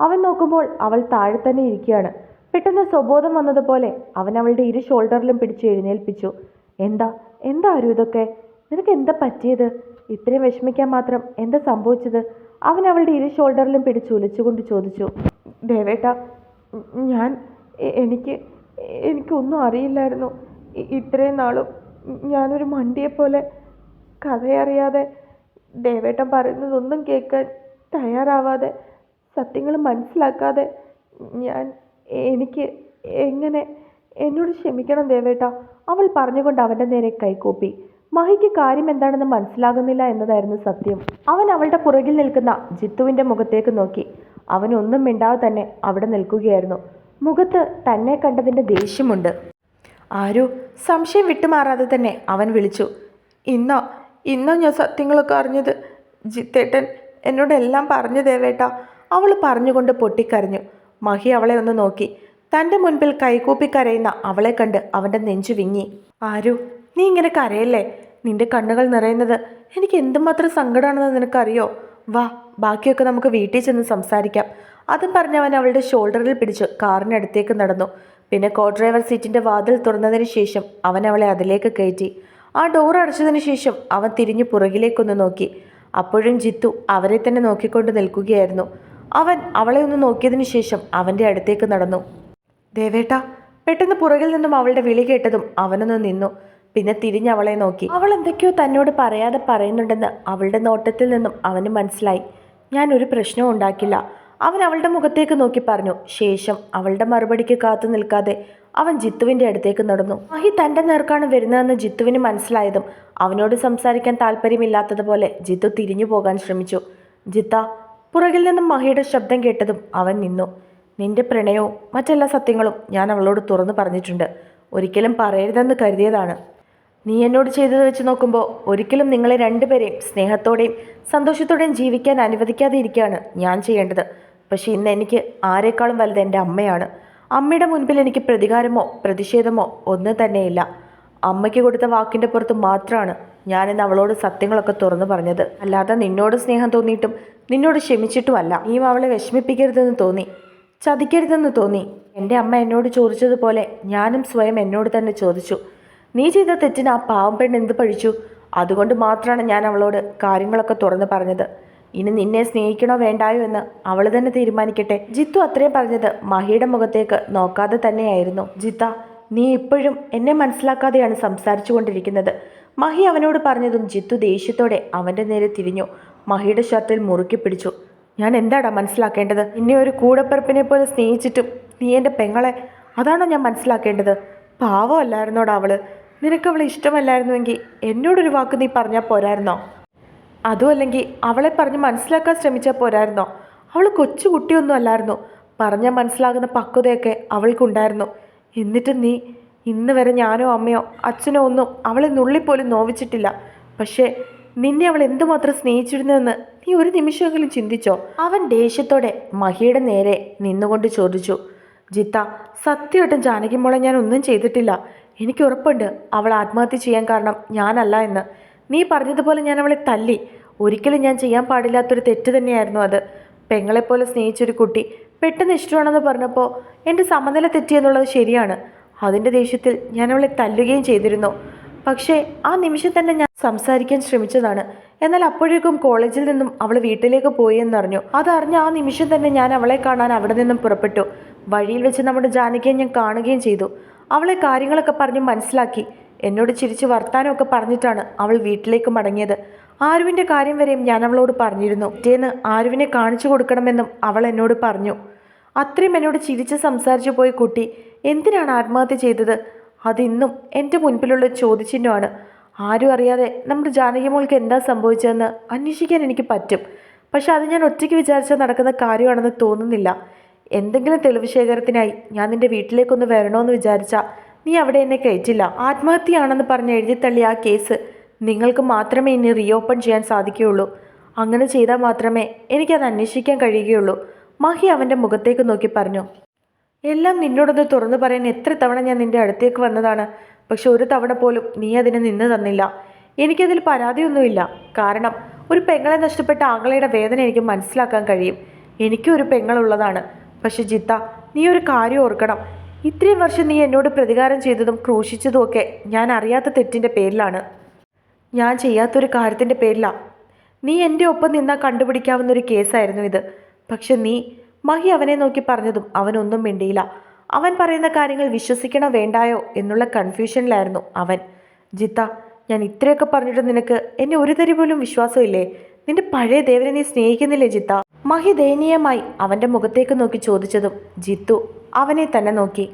Speaker 1: അവൻ നോക്കുമ്പോൾ അവൾ താഴെ തന്നെ ഇരിക്കുകയാണ്. പെട്ടെന്ന് സ്വബോധം വന്നതുപോലെ അവൻ അവളുടെ 2 ഷോൾഡറിലും പിടിച്ച് എഴുന്നേൽപ്പിച്ചു. എന്താ എന്താ ആരു ഇതൊക്കെ? നിനക്ക് എന്താ പറ്റിയത്? ഇത്രയും വിഷമിക്കാൻ മാത്രം എന്താ സംഭവിച്ചത്? അവൻ അവളുടെ 2 ഷോൾഡറിലും പിടിച്ച് ഉലച്ചുകൊണ്ട് ചോദിച്ചു. ദേവേട്ട, എനിക്കൊന്നും അറിയില്ലായിരുന്നു. ഇത്രയും നാളും ഞാനൊരു മണ്ടിയെപ്പോലെ കഥയറിയാതെ, ദേവേട്ടൻ പറയുന്നതൊന്നും കേൾക്കാൻ തയ്യാറാവാതെ, സത്യങ്ങൾ മനസ്സിലാക്കാതെ എനിക്ക് എങ്ങനെ? എന്നോട് ക്ഷമിക്കണം ദേവേട്ട, അവൾ പറഞ്ഞുകൊണ്ട് അവൻ്റെ നേരെ കൈകൂപ്പി. മഹിക്ക് കാര്യം എന്താണെന്ന് മനസ്സിലാകുന്നില്ല എന്നതായിരുന്നു സത്യം. അവൻ അവളുടെ പുറകിൽ നിൽക്കുന്ന ജിത്തുവിൻ്റെ മുഖത്തേക്ക് നോക്കി. അവനൊന്നും മിണ്ടാതെ തന്നെ അവിടെ നിൽക്കുകയായിരുന്നു. മുഖത്ത് തന്നെ കണ്ടതിൻ്റെ ദേഷ്യമുണ്ട്. ആരു? സംശയം വിട്ടുമാറാതെ തന്നെ അവൻ വിളിച്ചു. ഇന്നോ ഞാൻ സത്യങ്ങളൊക്കെ അറിഞ്ഞത്. ജിത്തേട്ടൻ എന്നോടെല്ലാം പറഞ്ഞു ദേവേട്ട. അവൾ പറഞ്ഞുകൊണ്ട് പൊട്ടിക്കരഞ്ഞു. മഹി അവളെ ഒന്ന് നോക്കി. തൻ്റെ മുൻപിൽ കൈകൂപ്പി കരയുന്ന അവളെ കണ്ട് അവൻ്റെ നെഞ്ചു വിങ്ങി. ആരു, നീ ഇങ്ങനെ കരയല്ലേ? നിന്റെ കണ്ണുകൾ നിറയുന്നത് എനിക്ക് എന്തുമാത്രം സങ്കടമാണെന്ന് നിനക്കറിയോ? വാ, ബാക്കിയൊക്കെ നമുക്ക് വീട്ടിൽ ചെന്ന് സംസാരിക്കാം. അതും പറഞ്ഞവൻ അവളുടെ ഷോൾഡറിൽ പിടിച്ച് കാറിനടുത്തേക്ക് നടന്നു. പിന്നെ കോ ഡ്രൈവർ സീറ്റിൻ്റെ വാതിൽ തുറന്നതിന് ശേഷം അവൻ അവളെ അതിലേക്ക് കയറ്റി. ആ ഡോർ അടച്ചതിന് ശേഷം അവൻ തിരിഞ്ഞു പുറകിലേക്കൊന്ന് നോക്കി. അപ്പോഴും ജിത്തു അവരെ തന്നെ നോക്കിക്കൊണ്ട് നിൽക്കുകയായിരുന്നു. അവൻ അവളെ ഒന്ന് നോക്കിയതിനു ശേഷം അവൻ്റെ അടുത്തേക്ക് നടന്നു. ദേവേട്ട! പെട്ടെന്ന് പുറകിൽ നിന്നും അവളുടെ വിളി കേട്ടതും അവനൊന്ന് നിന്നു. പിന്നെ തിരിഞ്ഞ് അവളെ നോക്കി. അവൾ എന്തൊക്കെയോ തന്നോട് പറയാതെ പറയുന്നുണ്ടെന്ന് അവളുടെ നോട്ടത്തിൽ നിന്നും അവന് മനസ്സിലായി. ഞാൻ ഒരു പ്രശ്നവും ഉണ്ടാക്കില്ല, അവൻ അവളുടെ മുഖത്തേക്ക് നോക്കി പറഞ്ഞു. ശേഷം അവളുടെ മറുപടിക്ക് കാത്തു നിൽക്കാതെ അവൻ ജിത്തുവിൻ്റെ അടുത്തേക്ക് നടന്നു. മഹി തൻ്റെ നേർക്കാണ് വരുന്നതെന്ന് ജിത്തുവിന് മനസ്സിലായതും അവനോട് സംസാരിക്കാൻ താല്പര്യമില്ലാത്തതുപോലെ ജിത്തു തിരിഞ്ഞു പോകാൻ ശ്രമിച്ചു. ജിത്ത! പുറകിൽ നിന്നും മഹിയുടെ ശബ്ദം കേട്ടതും അവൻ നിന്നു. നിന്റെ പ്രണയവും മറ്റെല്ലാ സത്യങ്ങളും ഞാൻ അവളോട് തുറന്നു പറഞ്ഞിട്ടുണ്ട്. ഒരിക്കലും പറയരുതെന്ന് കരുതിയതാണ്. നീ എന്നോട് ചെയ്തത് വെച്ച് നോക്കുമ്പോൾ ഒരിക്കലും നിങ്ങളെ രണ്ടുപേരെയും സ്നേഹത്തോടെയും സന്തോഷത്തോടെയും ജീവിക്കാൻ അനുവദിക്കാതെ ഇരിക്കുകയാണ് ഞാൻ ചെയ്യേണ്ടത്. പക്ഷേ ഇന്ന് എനിക്ക് ആരെക്കാളും വലുത് എൻ്റെ അമ്മയാണ്. അമ്മയുടെ മുൻപിൽ എനിക്ക് പ്രതികാരമോ പ്രതിഷേധമോ ഒന്നും തന്നെയില്ല. അമ്മയ്ക്ക് കൊടുത്ത വാക്കിൻ്റെ പുറത്ത് മാത്രമാണ് ഞാനിന്ന് അവളോട് സത്യങ്ങളൊക്കെ തുറന്നു പറഞ്ഞത്. അല്ലാതെ നിന്നോട് സ്നേഹം തോന്നിയിട്ടും നിന്നോട് ക്ഷമിച്ചിട്ടുമല്ല. നീയും അവളെ വിഷമിപ്പിക്കരുതെന്ന് തോന്നി, ചതിക്കരുതെന്ന് തോന്നി. എൻ്റെ അമ്മ എന്നോട് ചോദിച്ചതുപോലെ ഞാനും സ്വയം എന്നോട് തന്നെ ചോദിച്ചു. നീ ചെയ്ത തെറ്റിന് ആ പാവം പെണ്ണ് എന്ത് പഴിച്ചു? അതുകൊണ്ട് മാത്രമാണ് ഞാൻ അവളോട് കാര്യങ്ങളൊക്കെ തുറന്നു പറഞ്ഞത്. ഇനി നിന്നെ സ്നേഹിക്കണോ വേണ്ടായോ എന്ന് അവൾ തന്നെ തീരുമാനിക്കട്ടെ. ജിത്തു അത്രയും പറഞ്ഞത് മഹിയുടെ മുഖത്തേക്ക് നോക്കാതെ തന്നെയായിരുന്നു. ജിത്ത, നീ ഇപ്പോഴും എന്നെ മനസ്സിലാക്കാതെയാണ് സംസാരിച്ചു കൊണ്ടിരിക്കുന്നത്. മഹി അവനോട് പറഞ്ഞതും ജിത്തു ദേഷ്യത്തോടെ അവൻ്റെ നേരെ തിരിഞ്ഞു. മഹിയുടെ ഷർട്ടിൽ മുറുക്കി പിടിച്ചു. ഞാൻ എന്താടാ മനസ്സിലാക്കേണ്ടത്? നിന്നെ ഒരു കൂടപ്പിറപ്പിനെ പോലെ സ്നേഹിച്ചിട്ടും നീ എൻ്റെ പെങ്ങളെ, അതാണോ ഞാൻ മനസ്സിലാക്കേണ്ടത്? പാവമല്ലായിരുന്നോടാ അവള്. നിനക്കവളെ ഇഷ്ടമല്ലായിരുന്നുവെങ്കിൽ എന്നോടൊരു വാക്ക് നീ പറഞ്ഞാൽ പോരായിരുന്നോ? അതും അല്ലെങ്കിൽ അവളെ പറഞ്ഞ് മനസ്സിലാക്കാൻ ശ്രമിച്ചാൽ പോരായിരുന്നോ? അവൾ കൊച്ചു കുട്ടിയൊന്നും അല്ലായിരുന്നു. പറഞ്ഞാൽ മനസ്സിലാകുന്ന പക്വതയൊക്കെ അവൾക്കുണ്ടായിരുന്നു. എന്നിട്ട് നീ ഇന്ന് വരെ ഞാനോ അമ്മയോ അച്ഛനോ ഒന്നും അവളെ നുള്ളിപ്പോലും നോവിച്ചിട്ടില്ല. പക്ഷേ നിന്നെ അവൾ എന്തുമാത്രം സ്നേഹിച്ചിരുന്നുവെന്ന് നീ ഒരു നിമിഷമെങ്കിലും ചിന്തിച്ചോ? അവൻ ദേഷ്യത്തോടെ മഹിയുടെ നേരെ നിന്നുകൊണ്ട് ചോദിച്ചു. ജിത്ത, സത്യമായിട്ടും ജാനകി മോളെ ഞാൻ ഒന്നും ചെയ്തിട്ടില്ല. എനിക്ക് ഉറപ്പുണ്ട് അവൾ ആത്മഹത്യ ചെയ്യാൻ കാരണം ഞാനല്ല എന്ന്. നീ പറഞ്ഞതുപോലെ ഞാൻ അവളെ തല്ലി. ഒരിക്കലും ഞാൻ ചെയ്യാൻ പാടില്ലാത്തൊരു തെറ്റ് തന്നെയായിരുന്നു അത്. പെങ്ങളെപ്പോലെ സ്നേഹിച്ചൊരു കുട്ടി പെട്ടെന്ന് ഇഷ്ടമാണെന്ന് പറഞ്ഞപ്പോൾ എൻ്റെ സമനില തെറ്റിയെന്നുള്ളത് ശരിയാണ്. അതിൻ്റെ ദേഷ്യത്തിൽ ഞാൻ അവളെ തല്ലുകയും ചെയ്തിരുന്നു. പക്ഷേ ആ നിമിഷം തന്നെ ഞാൻ സംസാരിക്കാൻ ശ്രമിച്ചതാണ്. എന്നാൽ അപ്പോഴേക്കും കോളേജിൽ നിന്നും അവൾ വീട്ടിലേക്ക് പോയി എന്നറിഞ്ഞു. അതറിഞ്ഞ ആ നിമിഷം തന്നെ ഞാൻ അവളെ കാണാൻ അവിടെ നിന്നും പുറപ്പെട്ടു. വഴിയിൽ വെച്ച് നമ്മുടെ ജാനകിയെ ഞാൻ കാണുകയും ചെയ്തു. അവളെ കാര്യങ്ങളൊക്കെ പറഞ്ഞ് മനസ്സിലാക്കി. എന്നോട് ചിരിച്ച് വർത്താനമൊക്കെ പറഞ്ഞിട്ടാണ് അവൾ വീട്ടിലേക്ക് മടങ്ങിയത്. ആരുവിൻ്റെ കാര്യം വരെയും ഞാൻ അവളോട് പറഞ്ഞിരുന്നു. പിറ്റേന്ന് ആരുവിനെ കാണിച്ചു കൊടുക്കണമെന്നും അവൾ എന്നോട് പറഞ്ഞു. അത്രയും എന്നോട് ചിരിച്ച് സംസാരിച്ചു പോയ കുട്ടി എന്തിനാണ് ആത്മഹത്യ ചെയ്തത്? അതിന്നും എൻ്റെ മുൻപിലുള്ള ചോദ്യചിഹ്നമാണ്. ആരും അറിയാതെ നമ്മുടെ ജാനകി മോൾക്ക് എന്താ സംഭവിച്ചതെന്ന് അന്വേഷിക്കാൻ എനിക്ക് പറ്റും. പക്ഷെ അത് ഞാൻ ഒറ്റയ്ക്ക് വിചാരിച്ചാൽ നടക്കുന്ന കാര്യമാണെന്ന് തോന്നുന്നില്ല. എന്തെങ്കിലും തെളിവ് ശേഖരത്തിനായി ഞാൻ നിൻ്റെ വീട്ടിലേക്കൊന്ന് വരണമെന്ന് വിചാരിച്ചാൽ നീ അവിടെ എന്നെ കയറ്റില്ല. ആത്മഹത്യയാണെന്ന് പറഞ്ഞ് എഴുതിത്തള്ളി ആ കേസ് നിങ്ങൾക്ക് മാത്രമേ ഇനി റീഓപ്പൺ ചെയ്യാൻ സാധിക്കുകയുള്ളൂ. അങ്ങനെ ചെയ്താൽ മാത്രമേ എനിക്കത് അന്വേഷിക്കാൻ കഴിയുകയുള്ളൂ. മഹി അവൻ്റെ മുഖത്തേക്ക് നോക്കി പറഞ്ഞു. എല്ലാം നിന്നോടൊന്ന് തുറന്നു പറയാൻ എത്ര തവണ ഞാൻ നിൻ്റെ അടുത്തേക്ക് വന്നതാണ്. പക്ഷെ ഒരു തവണ പോലും നീ അതിന് നിന്ന് തന്നില്ല. എനിക്കതിൽ പരാതിയൊന്നുമില്ല. കാരണം ഒരു പെങ്ങളെ നഷ്ടപ്പെട്ട ആങ്ങളയുടെ വേദന എനിക്ക് മനസ്സിലാക്കാൻ കഴിയും. എനിക്കും ഒരു പെങ്ങളുള്ളതാണ്. പക്ഷെ ജിത്ത, നീ ഒരു കാര്യം ഓർക്കണം. ഇത്രയും വർഷം നീ എന്നോട് പ്രതികാരം ചെയ്തതും ക്രൂശിച്ചതും ഒക്കെ ഞാൻ അറിയാത്ത തെറ്റിൻ്റെ പേരിലാണ്. ഞാൻ ചെയ്യാത്തൊരു കാര്യത്തിൻ്റെ പേരിലാണ്. നീ എൻ്റെ ഒപ്പം നിന്നാൽ കണ്ടുപിടിക്കാവുന്ന ഒരു കേസായിരുന്നു ഇത്. പക്ഷെ നീ, മഹി അവനെ നോക്കി പറഞ്ഞതും അവനൊന്നും മിണ്ടിയില്ല. അവൻ പറയുന്ന കാര്യങ്ങൾ വിശ്വസിക്കണോ വേണ്ടായോ എന്നുള്ള കൺഫ്യൂഷനിലായിരുന്നു അവൻ. ജിത്ത, ഞാൻ ഇത്രയൊക്കെ പറഞ്ഞിട്ട് നിനക്ക് എന്നെ ഒരു തരി പോലും വിശ്വാസമില്ലേ? നിന്റെ പഴയ ദേവനെ നീ സ്നേഹിക്കുന്നില്ലേ ജിത്ത? മഹി ദയനീയമായി അവൻ്റെ മുഖത്തേക്ക് നോക്കി ചോദിച്ചതും ജിത്തു അവനെ തന്നെ നോക്കി.